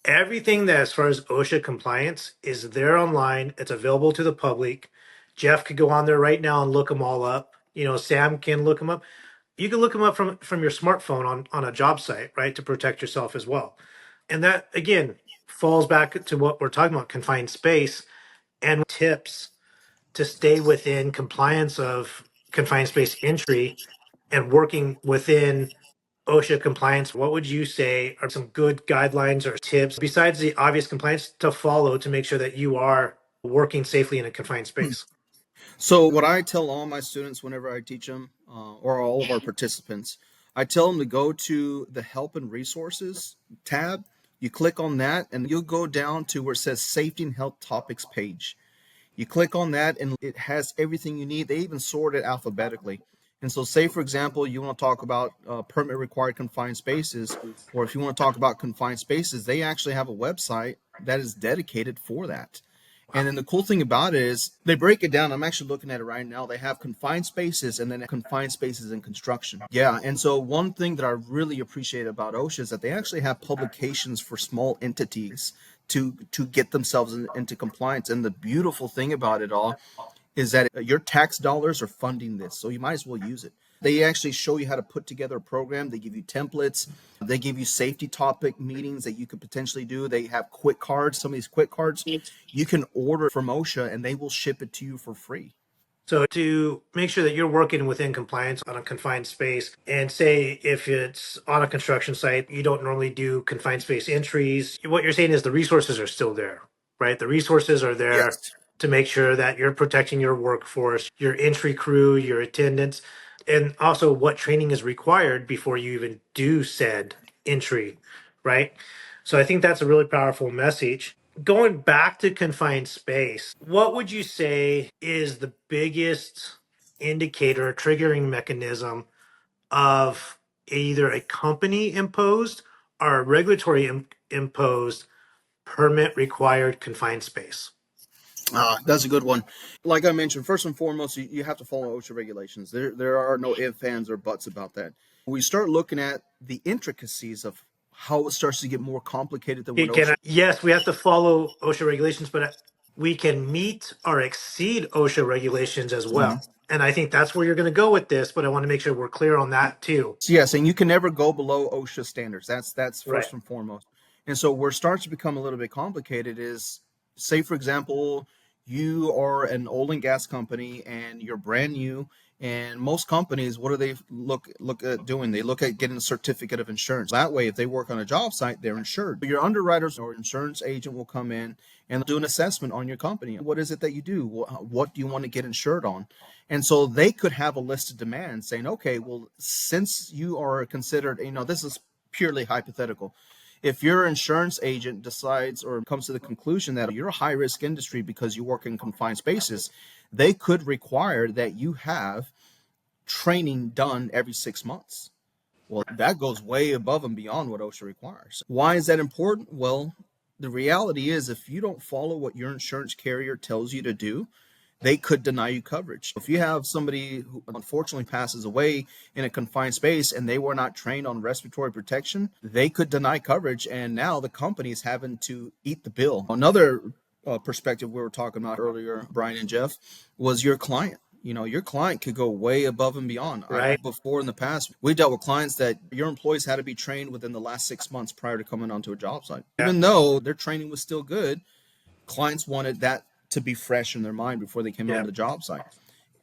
everything that as far as OSHA compliance is there online. It's available to the public. Jeff could go on there right now and look them all up. Sam can look them up. You can look them up from your smartphone on a job site, right, to protect yourself as well. And that again falls back to what we're talking about, confined space and tips to stay within compliance of confined space entry and working within OSHA compliance. What would you say are some good guidelines or tips besides the obvious compliance to follow to make sure that you are working safely in a confined space? So what I tell all my students whenever I teach them, or all of our participants, I tell them to go to the help and resources tab. You click on that and you'll go down to where it says safety and health topics page. You click on that and it has everything you need. They even sort it alphabetically. And so say, for example, you want to talk about permit required confined spaces, or if you want to talk about confined spaces, they actually have a website that is dedicated for that. And then the cool thing about it is they break it down. I'm actually looking at it right now. They have confined spaces and then confined spaces in construction. Yeah. And so one thing that I really appreciate about OSHA is that they actually have publications for small entities to get themselves into compliance. And the beautiful thing about it all is that your tax dollars are funding this. So you might as well use it. They actually show you how to put together a program. They give you templates. They give you safety topic meetings that you could potentially do. They have quick cards. Some of these quick cards you can order from OSHA and they will ship it to you for free. So to make sure that you're working within compliance on a confined space, and say if it's on a construction site, you don't normally do confined space entries. What you're saying is the resources are still there, right? The resources are there Yes. to make sure that you're protecting your workforce, your entry crew, your attendants, and also what training is required before you even do said entry, right? So I think that's a really powerful message. Going back to confined space, what would you say is the biggest indicator or triggering mechanism of either a company imposed or a regulatory imposed permit required confined space? That's a good one. Like I mentioned, first and foremost, you have to follow OSHA regulations. There are no ifs, ands, or buts about that. We start looking at the intricacies of how it starts to get more complicated than what OSHA. Yes, we have to follow OSHA regulations, but we can meet or exceed OSHA regulations as well. And I think that's where you're going to go with this, but I want to make sure we're clear on that too. So yes, and you can never go below OSHA standards. That's Right. first and foremost. And so where it starts to become a little bit complicated is, say for example, you are an oil and gas company and you're brand new. And most companies, what do they look at doing? They look at getting a certificate of insurance. That way, if they work on a job site, they're insured. Your underwriters or insurance agent will come in and do an assessment on your company. What is it that you do? What do you want to get insured on? And so they could have a list of demands saying, okay, well, since you are considered, this is purely hypothetical. If your insurance agent decides or comes to the conclusion that you're a high risk industry because you work in confined spaces, they could require that you have training done every 6 months. Well, that goes way above and beyond what OSHA requires. Why is that important? Well, the reality is if you don't follow what your insurance carrier tells you to do, they could deny you coverage. If you have somebody who unfortunately passes away in a confined space and they were not trained on respiratory protection, they could deny coverage, and now the company is having to eat the bill. Another perspective we were talking about earlier, Brian and Jeff, was your client. Your client could go way above and beyond. Right. Before in the past, we dealt with clients that your employees had to be trained within the last 6 months prior to coming onto a job site. Yeah. Even though their training was still good, clients wanted that to be fresh in their mind before they came on the job site.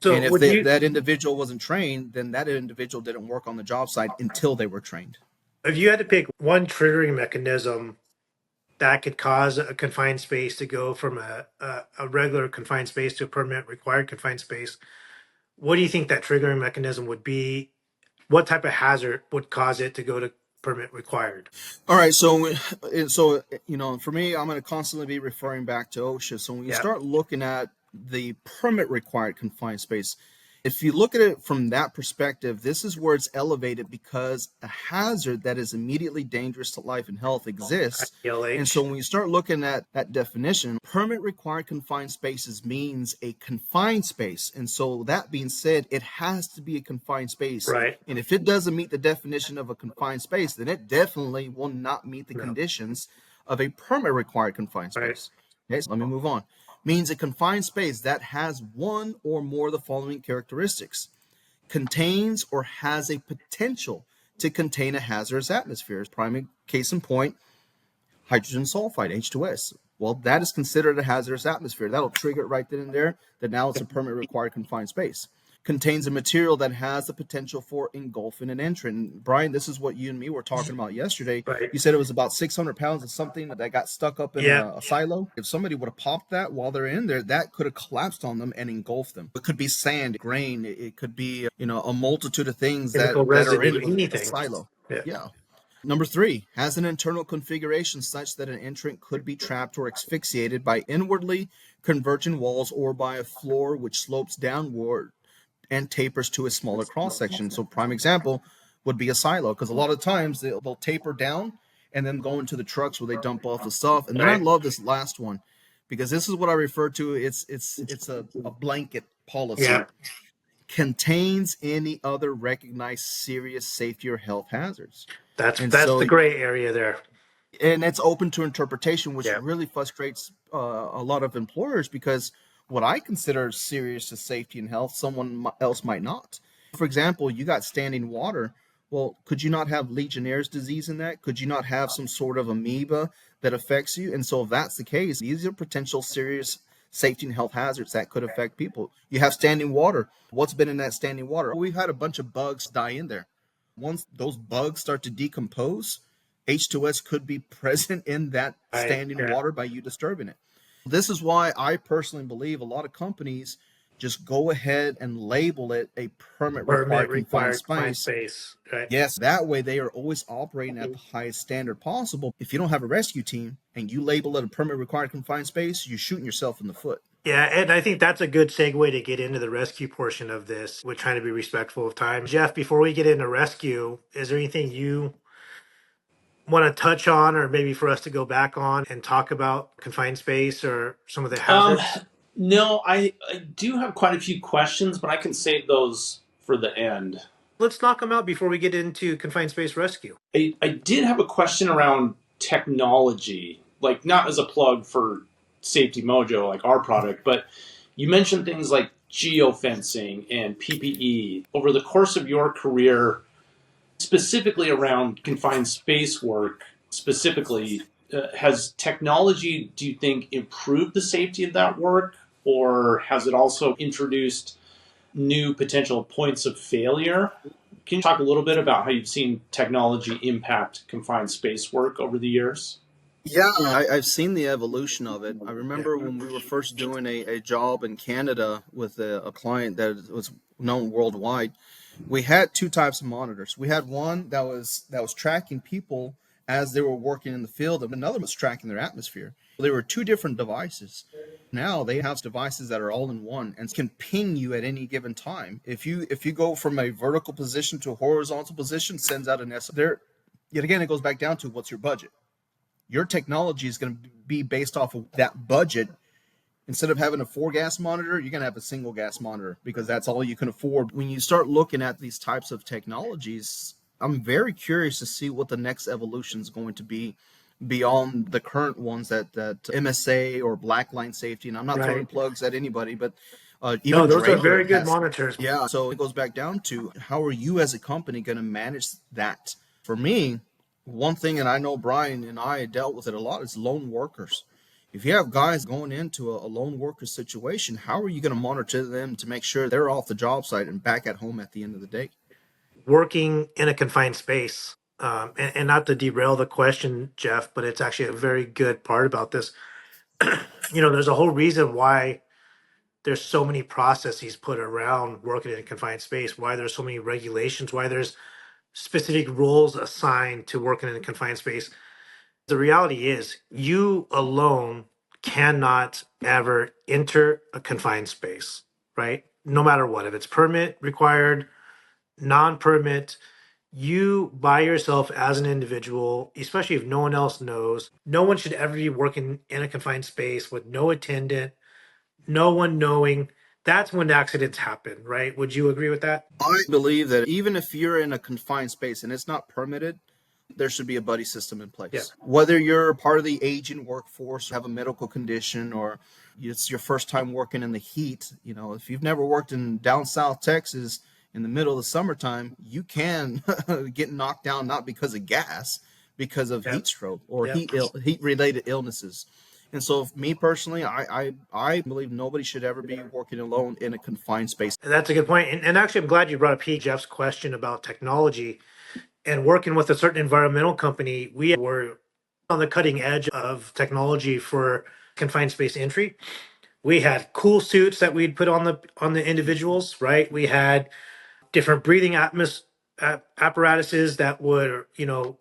So and if that individual wasn't trained, then that individual didn't work on the job site until they were trained. If you had to pick one triggering mechanism that could cause a confined space to go from a regular confined space to a permit required confined space, what do you think that triggering mechanism would be? What type of hazard would cause it to go to permit required? All right, so for me, I'm going to constantly be referring back to OSHA. So when you start looking at the permit required confined space, if you look at it from that perspective, this is where it's elevated because a hazard that is immediately dangerous to life and health exists. And so when you start looking at that definition, permit required confined spaces means a confined space. And so that being said, it has to be a confined space. Right. And if it doesn't meet the definition of a confined space, then it definitely will not meet the conditions of a permit required confined space. Okay, so let me move on. Means a confined space that has one or more of the following characteristics: contains or has a potential to contain a hazardous atmosphere. Prime case in point, hydrogen sulfide, H2S. Well, that is considered a hazardous atmosphere. That'll trigger it right then and there that now it's a permit required confined space. Contains a material that has the potential for engulfing an entrant. Brian, this is what you and me were talking about yesterday. Right. You said it was about 600 pounds of something that got stuck up in a silo. If somebody would have popped that while they're in there, that could have collapsed on them and engulfed them. It could be sand, grain. It could be a multitude of things that are in a silo. Yeah. Number 3, has an internal configuration such that an entrant could be trapped or asphyxiated by inwardly converging walls or by a floor which slopes downward and tapers to a smaller cross section. So prime example would be a silo, because a lot of times they'll taper down and then go into the trucks where they dump off the stuff. And then I love this last one because this is what I refer to. It's a blanket policy. Yeah. Contains any other recognized serious safety or health hazards. That's the gray area there. And it's open to interpretation, which really frustrates a lot of employers, because what I consider serious to safety and health, someone else might not. For example, you got standing water. Well, could you not have Legionnaire's disease in that? Could you not have some sort of amoeba that affects you? And so if that's the case, these are potential serious safety and health hazards that could affect people. You have standing water. What's been in that standing water? We've had a bunch of bugs die in there. Once those bugs start to decompose, H2S could be present in that standing water by you disturbing it. This is why I personally believe a lot of companies just go ahead and label it a permit Permit required confined required confined space. space, right? Yes, that way they are always operating at the highest standard possible. If you don't have a rescue team and you label it a permit required confined space, you're shooting yourself in the foot. Yeah, and I think that's a good segue to get into the rescue portion of this. We're trying to be respectful of time. Jeff, before we get into rescue, is there anything you want to touch on, or maybe for us to go back on and talk about confined space or some of the Um, hazards? no, I do have quite a few questions, but I can save those for the end. Let's knock them out before we get into confined space rescue. I did have a question around technology, like not as a plug for Safety Mojo, like our product, but you mentioned things like geofencing and PPE. Over the course of your career, specifically around confined space work, specifically, has technology, do you think, improved the safety of that work, or has it also introduced new potential points of failure? Can you talk a little bit about how you've seen technology impact confined space work over the years? Yeah, I've seen the evolution of it. I Yeah. remember when we were first doing a job in Canada with a client that was known worldwide. We had two types of monitors. We had one that was tracking people as they were working in the field, and another was tracking their atmosphere. There were two different devices. Now they have devices that are all in one and can ping you at any given time. If you go from a vertical position to a horizontal position, sends out an S. There, yet again, it goes back down to what's your budget. Your technology is going to be based off of that budget. Instead of having a 4 gas monitor, you're going to have a single gas monitor because that's all you can afford. When you start looking at these types of technologies, I'm very curious to see what the next evolution is going to be beyond the current ones that MSA or Blackline Safety. And I'm not throwing Right. plugs at anybody, but No, even those are Draper very good has. monitors. Yeah, so it goes back down to how are you as a company going to manage that? For me, one thing, and I know Brian and I dealt with it a lot, is lone workers. If you have guys going into a lone worker situation, how are you going to monitor them to make sure they're off the job site and back at home at the end of the day? Working in a confined space. And not to derail the question, Jeff, but it's actually a very good part about this. There's a whole reason why there's so many processes put around working in a confined space, why there's so many regulations, why there's specific roles assigned to working in a confined space. The reality is, you alone cannot ever enter a confined space, right? No matter what, if it's permit required, non permit, you by yourself as an individual, especially if no one else knows, no one should ever be working in a confined space with no attendant, no one knowing. That's when accidents happen, right? Would you agree with that? I believe that even if you're in a confined space and it's not permitted, there should be a buddy system in Yeah. place. Whether you're part of the aging workforce, have a medical condition, or it's your first time working in the heat, if you've never worked in down south Texas in the middle of the summertime, you can get knocked down not because of gas, because of Yeah. heat stroke or Yeah. heat related illnesses. And so, me personally, I believe nobody should ever be working alone in a confined space. That's a good point. And actually, I'm glad you brought up Jeff's question about technology and working with a certain environmental company. We were on the cutting edge of technology for confined space entry. We had cool suits that we'd put on the individuals, right? We had different breathing apparatuses that would,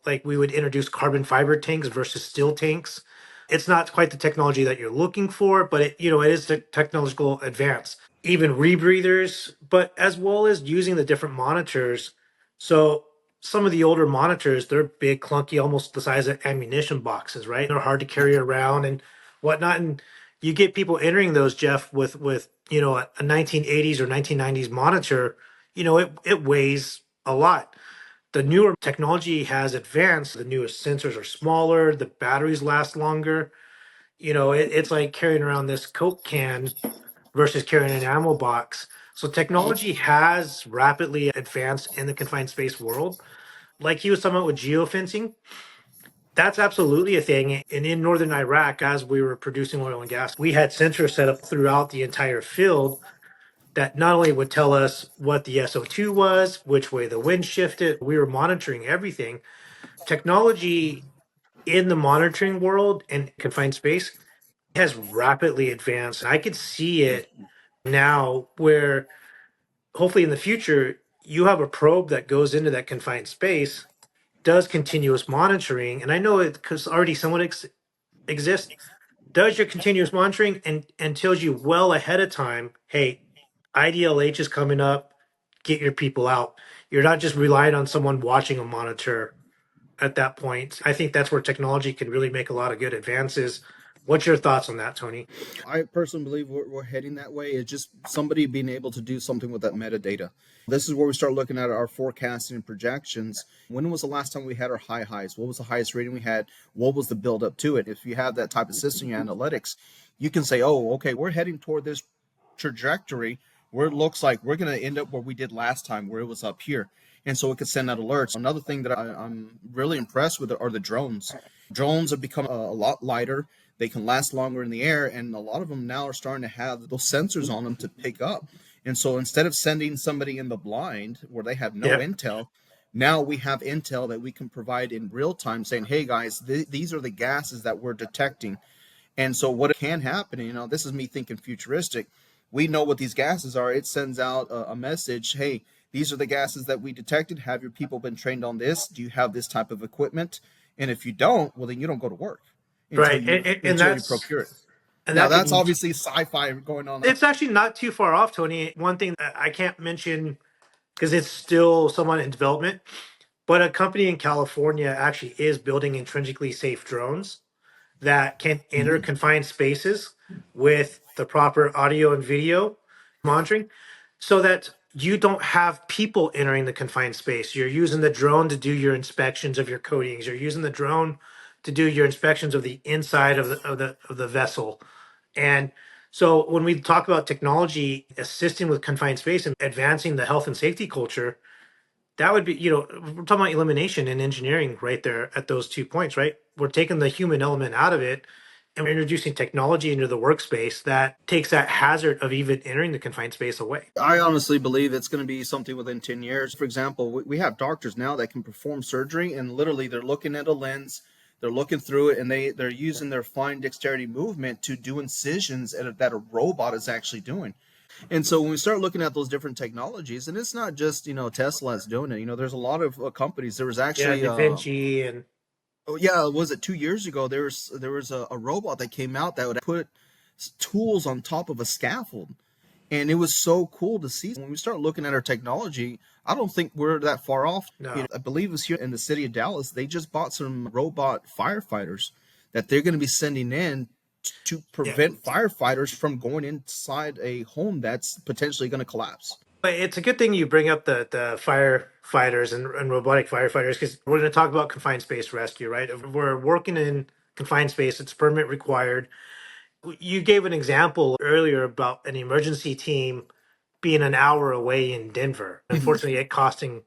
like we would introduce carbon fiber tanks versus steel tanks. It's not quite the technology that you're looking for, but it is the technological advance. Even rebreathers, but as well as using the different monitors. So some of the older monitors, they're big, clunky, almost the size of ammunition boxes, right? They're hard to carry around and whatnot. And you get people entering those, Jeff, with a 1980s or 1990s monitor. It weighs a lot. The newer technology has advanced. The newest sensors are smaller. The batteries last longer. It's like carrying around this Coke can versus carrying an ammo box. So technology has rapidly advanced in the confined space world. Like he was talking about with geofencing, that's absolutely a thing. And in northern Iraq, as we were producing oil and gas, we had sensors set up throughout the entire field that not only would tell us what the SO2 was, which way the wind shifted, we were monitoring everything. Technology in the monitoring world and confined space has rapidly advanced. I could see it now where hopefully in the future you have a probe that goes into that confined space, does continuous monitoring, and I know it because already somewhat exists, does your continuous monitoring and tells you well ahead of time, hey, IDLH is coming up, get your people out. You're not just relying on someone watching a monitor at that point. I think that's where technology can really make a lot of good advances. What's your thoughts on that, Tony? I personally believe we're heading that way. It's just somebody being able to do something with that metadata. This is where we start looking at our forecasting and projections. When was the last time we had our high highs? What was the highest rating we had? What was the build up to it? If you have that type of system, your analytics, you can say, oh, okay, we're heading toward this trajectory where it looks like we're going to end up where we did last time, where it was up here. And so it could send out alerts. Another thing that I'm really impressed with are the drones. Drones have become a lot lighter. They can last longer in the air, and a lot of them now are starting to have those sensors on them to pick up. And so instead of sending somebody in the blind where they have no Yeah. intel, now we have intel that we can provide in real time saying, hey guys, these are the gases that we're detecting. And so what can happen, this is me thinking futuristic. We know what these gases are. It sends out a message, hey, these are the gases that we detected. Have your people been trained on this? Do you have this type of equipment? And if you don't, well, then you don't go to work until Right. you And until you that's procure it. and Now that that's obviously sci-fi going on. it's actually not too far off, Tony. One thing that I can't mention because it's still somewhat in development, but a company in California actually is building intrinsically safe drones that can enter confined spaces with the proper audio and video monitoring so that you don't have people entering the confined space. You're using the drone to do your inspections of your coatings. You're using the drone to do your inspections of the inside of the vessel. And so when we talk about technology assisting with confined space and advancing the health and safety culture, that would be, we're talking about elimination in engineering right there at those 2 points, right? We're taking the human element out of it and we're introducing technology into the workspace that takes that hazard of even entering the confined space away. I honestly believe it's going to be something within 10 years. For example, we have doctors now that can perform surgery, and literally they're looking at a lens, they're looking through it, and they're using their fine dexterity movement to do incisions that a robot is actually doing. And so when we start looking at those different technologies, and it's not just Tesla's doing it. There's a lot of companies. There was Yeah, actually Da Vinci and oh yeah, was it 2 years ago? There was a robot that came out that would put tools on top of a scaffold, and it was so cool to see. When we start looking at our technology, I don't think we're that far off. no. I believe it was here in the city of Dallas. They just bought some robot firefighters that they're going to be sending in to Yeah. prevent firefighters from going inside a home that's potentially going to collapse. But it's a good thing you bring up the firefighters and robotic firefighters because we're going to talk about confined space rescue, right? If we're working in confined space, it's permit required. You gave an example earlier about an emergency team being an hour away in Denver. Unfortunately, it costing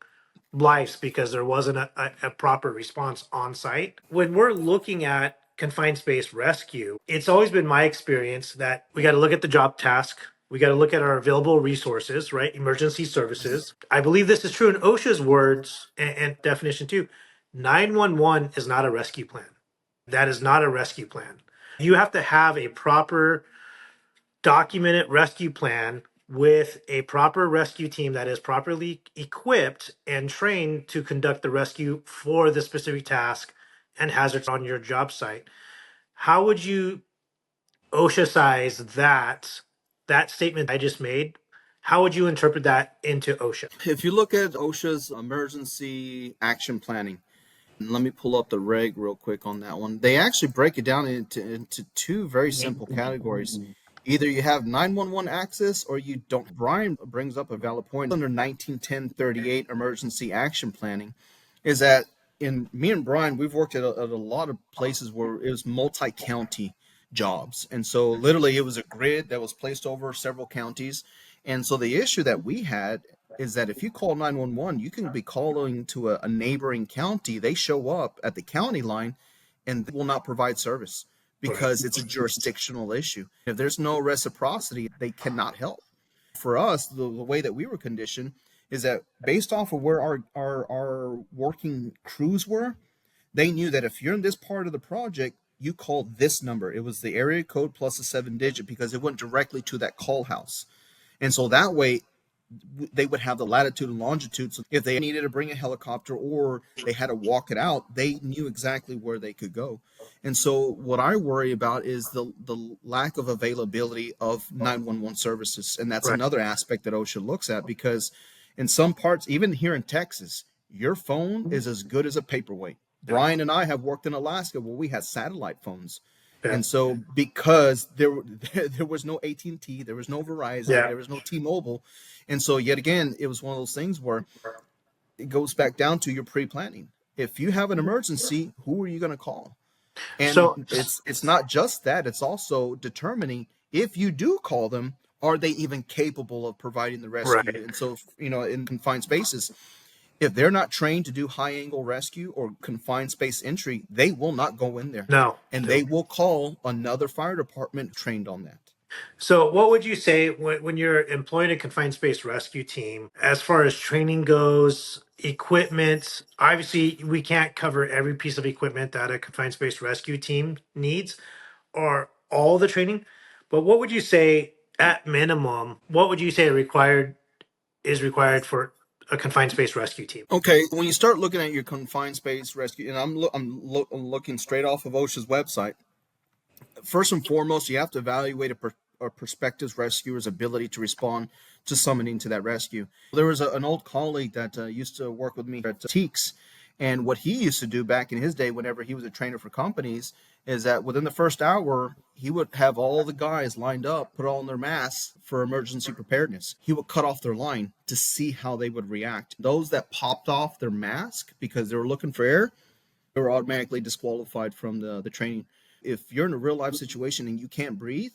lives because there wasn't a proper response on site. When we're looking at confined space rescue, it's always been my experience that we got to look at the job task. We got to look at our available resources, right? Emergency services. I believe this is true in OSHA's words and definition too. 911 is not a rescue plan. That is not a rescue plan. You have to have a proper documented rescue plan with a proper rescue team that is properly equipped and trained to conduct the rescue for the specific task and hazards on your job site. How would you OSHA size that statement I just made? How would you interpret that into OSHA? If you look at OSHA's emergency action planning, and let me pull up the reg real quick on that one. They actually break it down into two very simple categories. Either you have 911 access or you don't. Brian brings up a valid point under 191038 emergency action planning is that in me and Brian, we've worked at a lot of places where it was multi-county jobs. And so literally it was a grid that was placed over several counties. And so the issue that we had is that if you call 911, you can be calling to a neighboring county. They show up at the county line and they will not provide service because it's a jurisdictional issue. If there's no reciprocity, they cannot help. For us, the way that we were conditioned is that based off of where our working crews were, they knew that if you're in this part of the project, you call this number. It was the area code plus a 7-digit because it went directly to that call house. And so that way, they would have the latitude and longitude. So if they needed to bring a helicopter or they had to walk it out, they knew exactly where they could go. And so what I worry about is the lack of availability of 911 services. And that's Right. another aspect that OSHA looks at, because in some parts, even here in Texas, your phone is as good as a paperweight. Yeah. Brian and I have worked in Alaska where we had satellite phones. Yeah. And so because there was no AT&T, there was no Verizon, Yeah. there was no T-Mobile. And so yet again, it was one of those things where it goes back down to your pre-planning. If you have an emergency, who are you going to call? And So it's not just that, it's also determining, if you do call them, are they even capable of providing the rescue? right. And so, in confined spaces, if they're not trained to do high angle rescue or confined space entry, they will not go in there. No. And they will call another fire department trained on that. So, what would you say when you're employing a confined space rescue team, as far as training goes, equipment? Obviously, we can't cover every piece of equipment that a confined space rescue team needs or all the training, but what would you say at minimum? What would you say required for a confined space rescue team? Okay, when you start looking at your confined space rescue, and I'm looking straight off of OSHA's website. First and foremost, you have to evaluate a prospective rescuer's ability to respond to summoning to that rescue. There was an old colleague that used to work with me at TEEX, and what he used to do back in his day, whenever he was a trainer for companies, is that within the first hour, he would have all the guys lined up, put on their masks for emergency preparedness. He would cut off their line to see how they would react. Those that popped off their mask because they were looking for air, they were automatically disqualified from the training. If you're in a real life situation and you can't breathe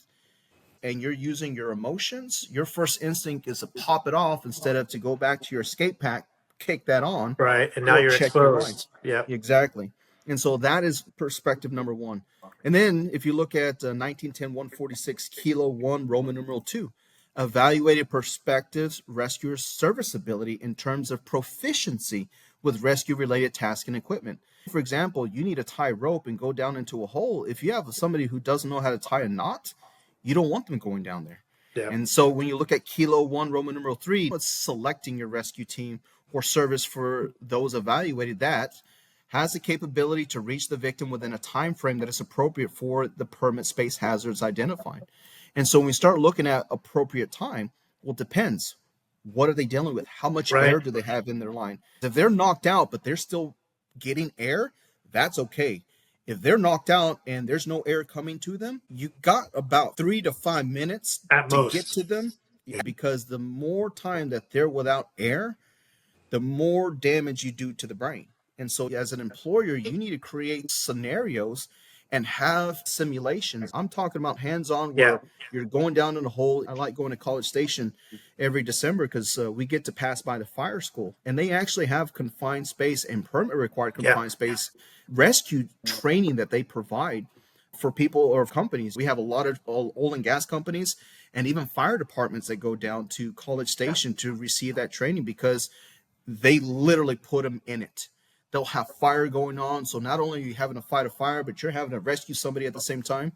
and you're using your emotions, your first instinct is to pop it off instead of to go back to your escape pack, kick that on, Right, and now or you're check your line. exposed. Yep. Exactly. And so that is perspective number one. And then if you look at 1910-146 Kilo 1 Roman numeral 2, evaluated perspectives rescuer serviceability in terms of proficiency with rescue related tasks and equipment. For example, you need to tie rope and go down into a hole. If you have somebody who doesn't know how to tie a knot, you don't want them going down there. Yep. And so when you look at Kilo 1 Roman numeral 3, it's selecting your rescue team or service for those evaluated that has the capability to reach the victim within a time frame that is appropriate for the permit space hazards identified. And so when we start looking at appropriate time, well, it depends. What are they dealing with? How much Right. air do they have in their line? If they're knocked out, but they're still getting air, that's okay. If they're knocked out and there's no air coming to them, you got about 3 to 5 minutes At to get most. to them. Yeah, because the more time that they're without air, the more damage you do to the brain. And so, as an employer, you need to create scenarios and have simulations. I'm talking about hands on Yeah. where you're going down in a hole. I like going to College Station every December because we get to pass by the fire school, and they actually have confined space and permit required Yeah. confined space rescue training that they provide for people or companies. We have a lot of oil and gas companies and even fire departments that go down to College Station to receive that training because they literally put them in it. They'll have fire going on. So not only are you having to fight a fire, but you're having to rescue somebody at the same time.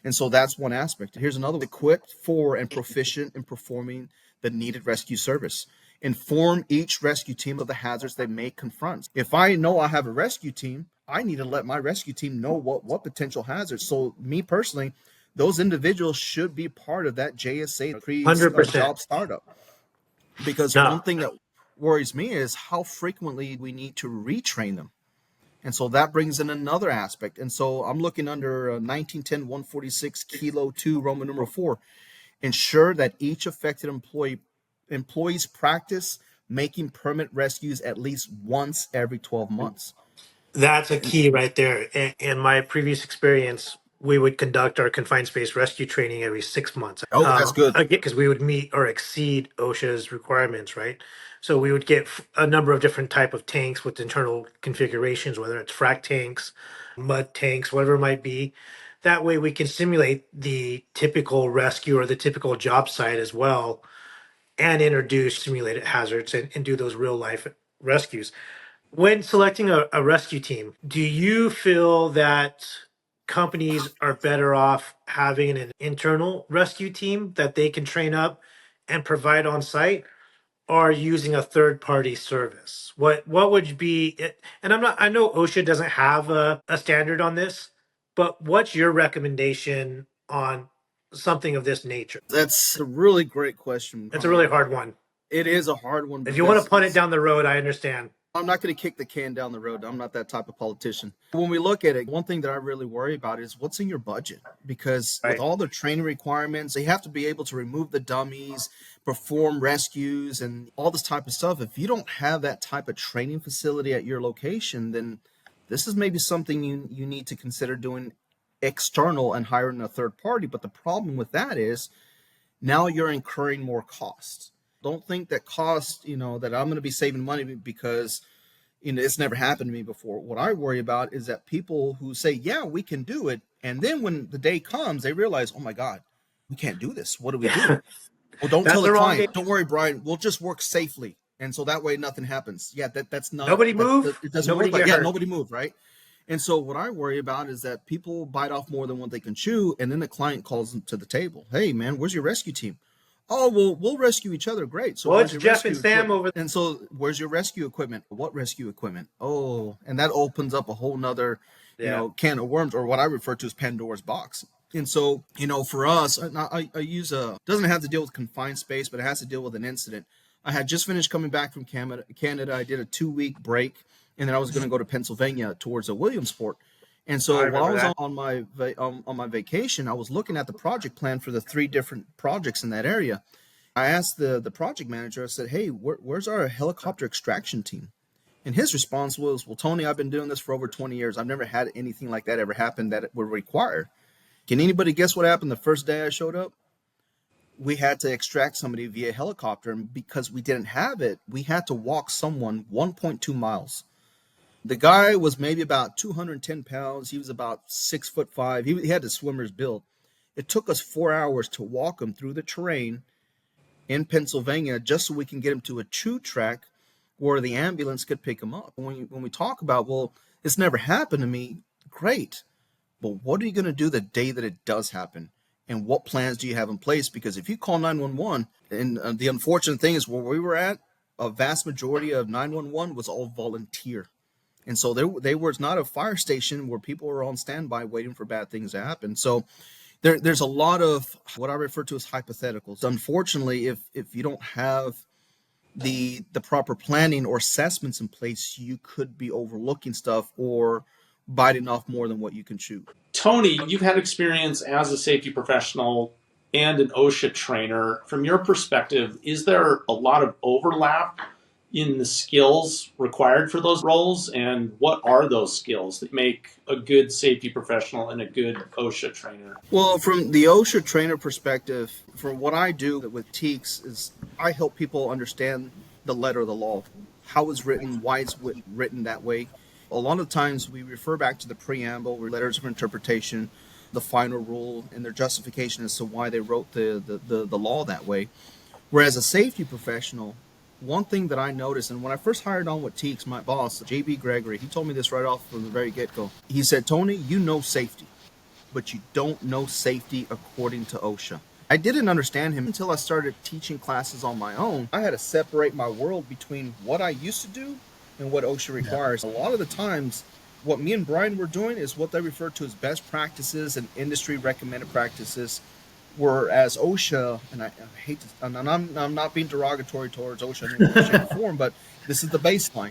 And so that's one aspect. Here's another one. Equipped for and proficient in performing the needed rescue service. Inform each rescue team of the hazards they may confront. If I know I have a rescue team, I need to let my rescue team know what potential hazards. So me personally, those individuals should be part of that JSA 100%. job startup. Because one No. thing that worries me is how frequently we need to retrain them. And so that brings in another aspect. And so I'm looking under 1910-146 Kilo 2 Roman numeral 4. Ensure that each affected employees practice making permit rescues at least once every 12 months. That's a key right there. In my previous experience, we would conduct our confined space rescue training every 6 months. Oh, that's good. Again, because we would meet or exceed OSHA's requirements, right? So we would get a number of different type of tanks with internal configurations, whether it's frac tanks, mud tanks, whatever it might be. That way we can simulate the typical rescue or the typical job site as well and introduce simulated hazards and do those real life rescues. When selecting a rescue team, do you feel that companies are better off having an internal rescue team that they can train up and provide on site, or using a third party service? What would be it? And I know OSHA doesn't have a standard on this, but what's your recommendation on something of this nature? That's a really great question, It's a really Brian. hard one. It is a hard one If you want because to punt it down the road, I understand. I'm not going to kick the can down the road. I'm not that type of politician. When we look at it, one thing that I really worry about is what's in your budget. Because with Right. all the training requirements, they have to be able to remove the dummies, perform rescues, and all this type of stuff. If you don't have that type of training facility at your location, then this is maybe something you need to consider doing external and hiring a third party. But the problem with that is now you're incurring more costs. Don't think that cost, that I'm going to be saving money because, it's never happened to me before. What I worry about is that people who say, yeah, we can do it. And then when the day comes, they realize, oh my God, we can't do this. What do we do? Well, don't That's tell the the wrong client. game. Don't worry, Brian. We'll just work safely. And so that way nothing happens. Yeah, that's not, Nobody move. it doesn't Nobody work like, get yeah, hurt. nobody move, right? And so what I worry about is that people bite off more than what they can chew. And then the client calls them to the table. Hey, man, where's your rescue team? Oh, well, we'll rescue each other. Great. So Well, where's it's your Jeff and rescue Sam equipment? over. And so where's your rescue equipment? What rescue equipment? Oh, and that opens up a whole nother, Yeah. can of worms, or what I refer to as Pandora's box. And so, for us, I use doesn't have to deal with confined space, but it has to deal with an incident. I had just finished coming back from Canada. I did a 2-week break, and then I was going to go to Pennsylvania towards a Williamsport. And so while I was on my vacation, I was looking at the project plan for the 3 different projects in that area. I asked the project manager, I said, hey, where's our helicopter extraction team? And his response was, well, Tony, I've been doing this for over 20 years. I've never had anything like that ever happen that it would require. Can anybody guess what happened the first day I showed up? We had to extract somebody via helicopter. And because we didn't have it, we had to walk someone 1.2 miles. The guy was maybe about 210 pounds. He was about 6'5". He had the swimmer's build. It took us 4 hours to walk him through the terrain in Pennsylvania just so we can get him to a chew track where the ambulance could pick him up. When we talk about, well, it's never happened to me, great. But what are you going to do the day that it does happen? And what plans do you have in place? Because if you call 911, and the unfortunate thing is where we were at, a vast majority of 911 was all volunteer. And so they were not a fire station where people were on standby waiting for bad things to happen. So there's a lot of what I refer to as hypotheticals. Unfortunately, if you don't have the proper planning or assessments in place, you could be overlooking stuff or biting off more than what you can chew. Tony, you've had experience as a safety professional and an OSHA trainer. From your perspective, is there a lot of overlap in the skills required for those roles? And what are those skills that make a good safety professional and a good OSHA trainer? Well, from the OSHA trainer perspective, for what I do with TEEX is I help people understand the letter of the law, how it's written, why it's written that way. A lot of times we refer back to the preamble, letters of interpretation, the final rule, and their justification as to why they wrote the law that way. Whereas a safety professional, one thing that I noticed, and when I first hired on with TEEX, my boss, J.B. Gregory, he told me this right off from the very get-go. He said, Tony, you know safety, but you don't know safety according to OSHA. I didn't understand him until I started teaching classes on my own. I had to separate my world between what I used to do and what OSHA requires. Yeah. A lot of the times, what me and Brian were doing is what they refer to as best practices and industry recommended practices. Whereas OSHA, and I hate to, and I'm not being derogatory towards OSHA in any shape or form, but this is the baseline.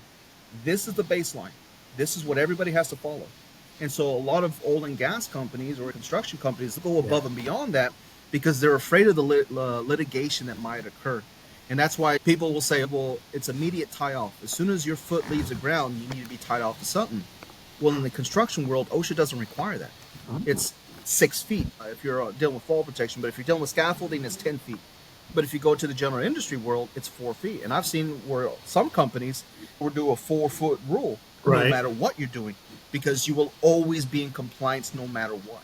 This is the baseline. This is what everybody has to follow. And so a lot of oil and gas companies or construction companies go above and beyond that because they're afraid of the litigation that might occur. And that's why people will say, well, it's immediate tie off. As soon as your foot leaves the ground, you need to be tied off to something. Well, in the construction world, OSHA doesn't require that. It's 6 feet if you're dealing with fall protection, but if you're dealing with scaffolding, it's 10 feet. But if you go to the general industry world, it's 4 feet. And I've seen where some companies will do a 4-foot rule, no matter what you're doing, because you will always be in compliance no matter what.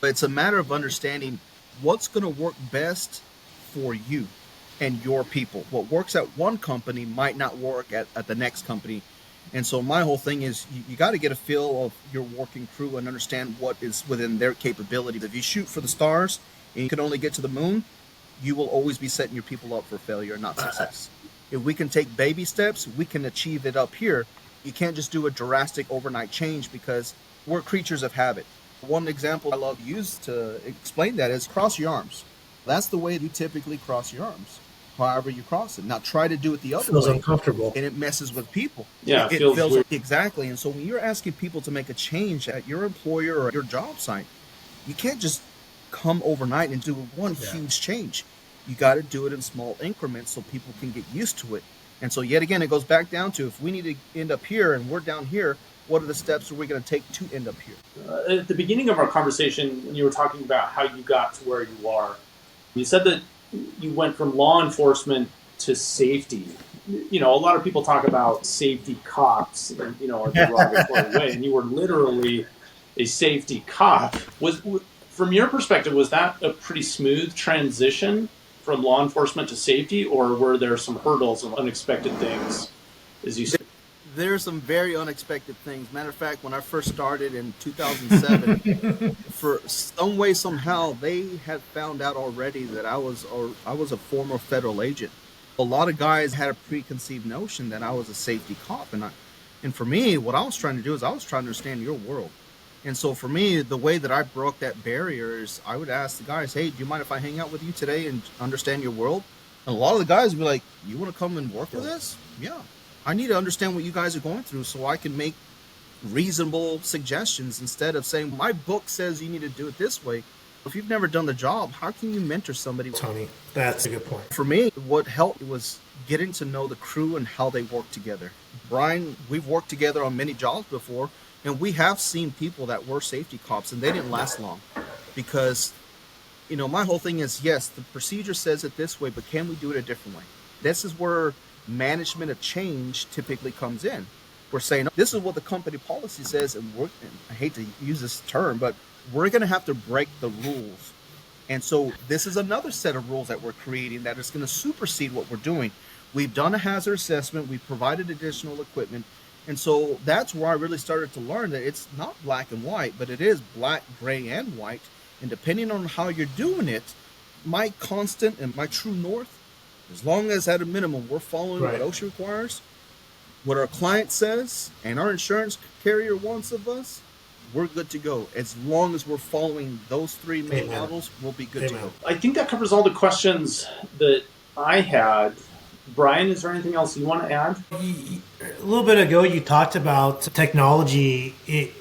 But it's a matter of understanding what's going to work best for you and your people. What works at one company might not work at the next company. And so my whole thing is you got to get a feel of your working crew and understand what is within their capability. If you shoot for the stars and you can only get to the moon, you will always be setting your people up for failure, not success. If we can take baby steps, we can achieve it up here. You can't just do a drastic overnight change because we're creatures of habit. One example I love to use to explain that is cross your arms. That's the way you typically cross your arms, however you cross it. Now try to do it the other Feels way, uncomfortable. and it messes with people. Yeah, it feels weird. Exactly. And so when you're asking people to make a change at your employer or your job site, you can't just come overnight and do one huge change. You got to do it in small increments so people can get used to it. And so yet again, it goes back down to, if we need to end up here and we're down here, what are the steps are we going to take to end up here? At the beginning of our conversation, when you were talking about how you got to where you are, you said that you went from law enforcement to safety. You know, a lot of people talk about safety cops, in, you know, a derogatory way, and you were literally a safety cop. From your perspective, was that a pretty smooth transition from law enforcement to safety, or were there some hurdles and unexpected things, as you said? There's some very unexpected things. Matter of fact, when I first started in 2007, for some way, somehow, they had found out already that I was a former federal agent. A lot of guys had a preconceived notion that I was a safety cop, and for me, what I was trying to do is I was trying to understand your world. And so for me, the way that I broke that barrier is I would ask the guys, hey, do you mind if I hang out with you today and understand your world? And a lot of the guys would be like, you want to come and work with us? Yeah. I need to understand what you guys are going through so I can make reasonable suggestions instead of saying, my book says you need to do it this way. If you've never done the job, how can you mentor somebody? Tony, that's a good point. For me, what helped was getting to know the crew and how they work together. Brian, we've worked together on many jobs before, and we have seen people that were safety cops, and they didn't last long because, you know, my whole thing is, yes, the procedure says it this way, but can we do it a different way? This is where management of change typically comes in. We're saying, this is what the company policy says, and I hate to use this term, but we're going to have to break the rules. And so this is another set of rules that we're creating that is going to supersede what we're doing. We've done a hazard assessment. We've provided additional equipment. And so that's where I really started to learn that it's not black and white, but it is black, gray, and white. And depending on how you're doing it, my constant and my true north, as long as at a minimum we're following what OSHA requires, what our client says, and our insurance carrier wants of us, we're good to go. As long as we're following those three main models, we'll be good to go. I think that covers all the questions that I had. Brian, is there anything else you want to add? A little bit ago, you talked about technology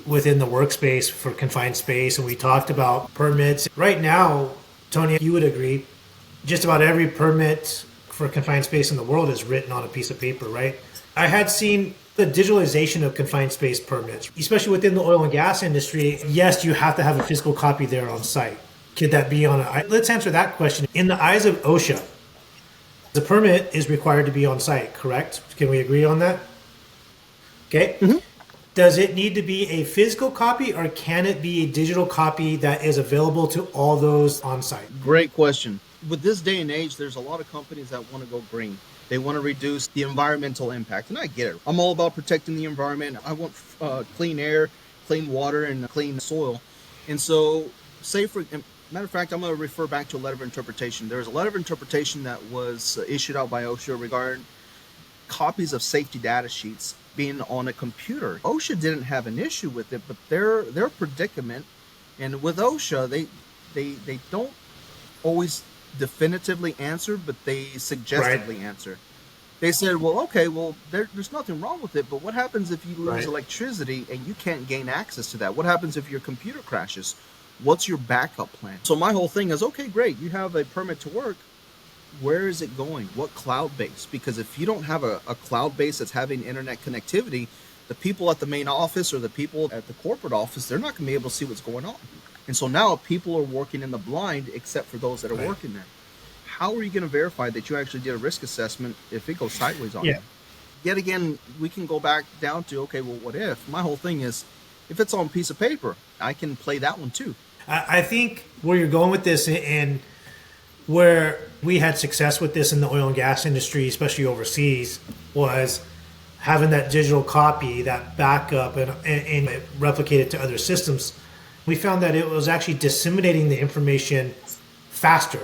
within the workspace for confined space, and we talked about permits. Right now, Tony, you would agree, just about every permit for confined space in the world is written on a piece of paper, right? I had seen the digitalization of confined space permits, especially within the oil and gas industry. Yes, you have to have a physical copy there on site. Could that be on let's answer that question. In the eyes of OSHA, the permit is required to be on site, correct? Can we agree on that? Okay. Mm-hmm. Does it need to be a physical copy, or can it be a digital copy that is available to all those on site? Great question. With this day and age, there's a lot of companies that want to go green. They want to reduce the environmental impact, and I get it. I'm all about protecting the environment. I want clean air, clean water, and clean soil. And so, matter of fact, I'm going to refer back to a letter of interpretation. There was a letter of interpretation that was issued out by OSHA regarding copies of safety data sheets being on a computer. OSHA didn't have an issue with it, but their predicament, and with OSHA, they don't always definitively answer, but they suggestively answer. They said, well, okay, well, there's nothing wrong with it, but what happens if you lose electricity and you can't gain access to that? What happens if your computer crashes? What's your backup plan? So my whole thing is, okay, great, you have a permit to work. Where is it going? What cloud base? Because if you don't have a cloud base that's having internet connectivity, the people at the main office or the people at the corporate office, they're not going to be able to see what's going on. And so now people are working in the blind except for those that are working there. How are you going to verify that you actually did a risk assessment if it goes sideways on you? Yet again, we can go back down to, okay, well, what if? My whole thing is, if it's on a piece of paper, I can play that one too. I think where you're going with this, and where we had success with this in the oil and gas industry, especially overseas, was having that digital copy, that backup, and replicate it to other systems. We found that it was actually disseminating the information faster.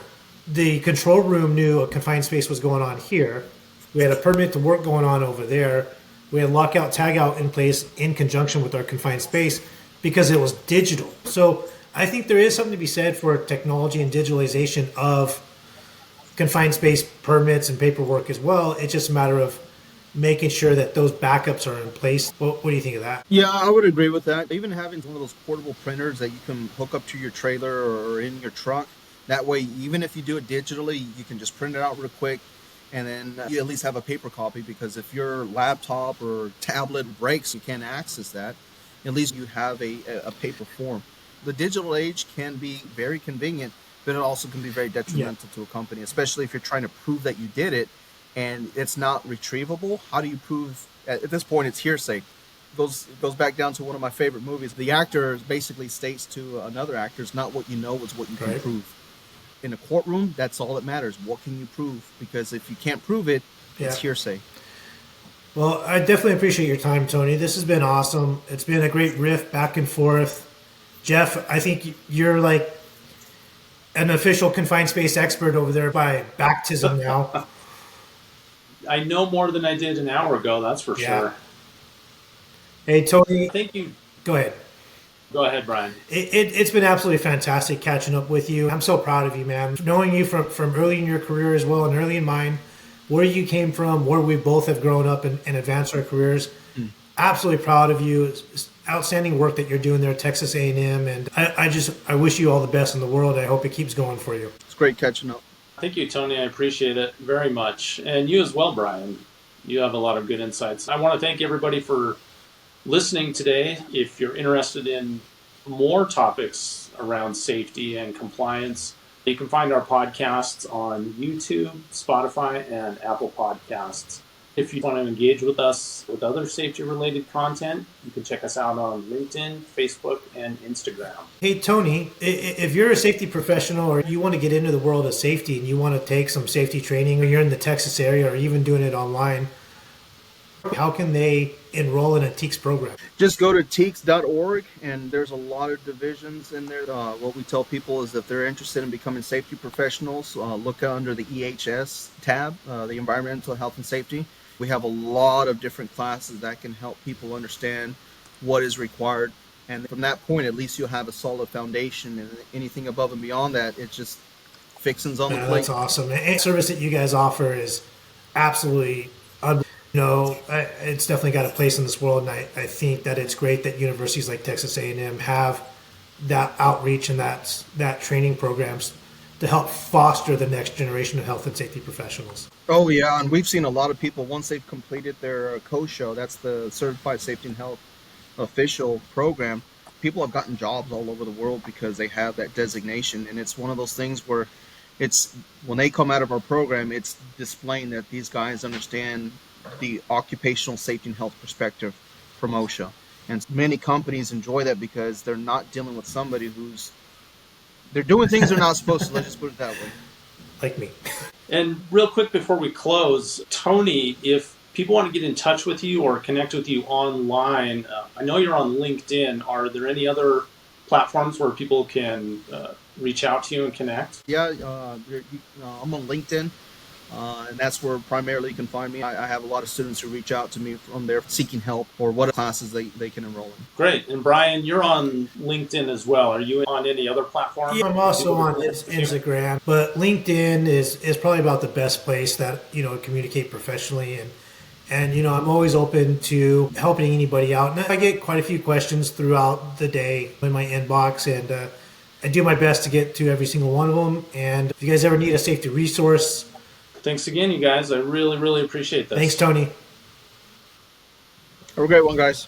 the control room knew a confined space was going on here. We had a permit to work going on over there. We had lockout tagout in place in conjunction with our confined space because it was digital. So I think there is something to be said for technology and digitalization of confined space permits and paperwork as well. It's just a matter of making sure that those backups are in place. What do you think of that? Yeah, I would agree with that. Even having one of those portable printers that you can hook up to your trailer or in your truck. That way, even if you do it digitally, you can just print it out real quick, and then you at least have a paper copy, because if your laptop or tablet breaks, you can't access that. At least you have a paper form. The digital age can be very convenient, but it also can be very detrimental to a company, especially if you're trying to prove that you did it and it's not retrievable. How do you prove? At this point, it's hearsay. Goes back down to one of my favorite movies. The actor basically states to another actor, "It's not what you know, it's what you can prove." In a courtroom, that's all that matters. What can you prove? Because if you can't prove it, it's hearsay. Well, I definitely appreciate your time, Tony. This has been awesome. It's been a great riff back and forth. Jeff, I think you're like an official confined space expert over there by baptism now. I know more than I did an hour ago, that's for sure. Hey, Tony. Thank you. Go ahead. Go ahead, Brian. It's been absolutely fantastic catching up with you. I'm so proud of you, man. Knowing you from early in your career as well and early in mine, where you came from, where we both have grown up and advanced our careers. Absolutely proud of you. It's outstanding work that you're doing there at Texas A&M, and I wish you all the best in the world. I hope it keeps going for you. It's great catching up. Thank you, Tony. I appreciate it very much. And you as well, Brian. You have a lot of good insights. I want to thank everybody for listening today. If you're interested in more topics around safety and compliance, you can find our podcasts on YouTube, Spotify, and Apple Podcasts. If you want to engage with us with other safety-related content, you can check us out on LinkedIn, Facebook, and Instagram. Hey, Tony, if you're a safety professional or you want to get into the world of safety and you want to take some safety training, or you're in the Texas area or even doing it online, how can they enroll in a TEEX program? Just go to TEEX.org, and there's a lot of divisions in there. What we tell people is if they're interested in becoming safety professionals, look under the EHS tab, the Environmental Health and Safety. We have a lot of different classes that can help people understand what is required. And from that point, at least you'll have a solid foundation, and anything above and beyond that, it's just fixings on the plate. That's awesome. And the service that you guys offer is absolutely unbelievable. It's definitely got a place in this world, and I think that it's great that universities like Texas A&M have that outreach and that training programs to help foster the next generation of health and safety professionals. Oh yeah, and we've seen a lot of people, once they've completed their COSHA, that's the Certified Safety and Health official program, people have gotten jobs all over the world because they have that designation. And it's one of those things where it's, when they come out of our program, it's displaying that these guys understand the occupational safety and health perspective from OSHA. And many companies enjoy that because they're not dealing with somebody they're doing things they're not supposed to. Let's just put it that way. Like me. And real quick before we close, Tony, if people want to get in touch with you or connect with you online, I know you're on LinkedIn. Are there any other platforms where people can reach out to you and connect? Yeah, I'm on LinkedIn. And that's where primarily you can find me. I have a lot of students who reach out to me from there seeking help or what classes they can enroll in. Great. And Brian, you're on LinkedIn as well. Are you on any other platform? Yeah, I'm also on Instagram, but LinkedIn is probably about the best place that, to communicate professionally. And I'm always open to helping anybody out. And I get quite a few questions throughout the day in my inbox, and I do my best to get to every single one of them. And if you guys ever need a safety resource, thanks again, you guys. I really, really appreciate this. Thanks, Tony. Have a great one, guys.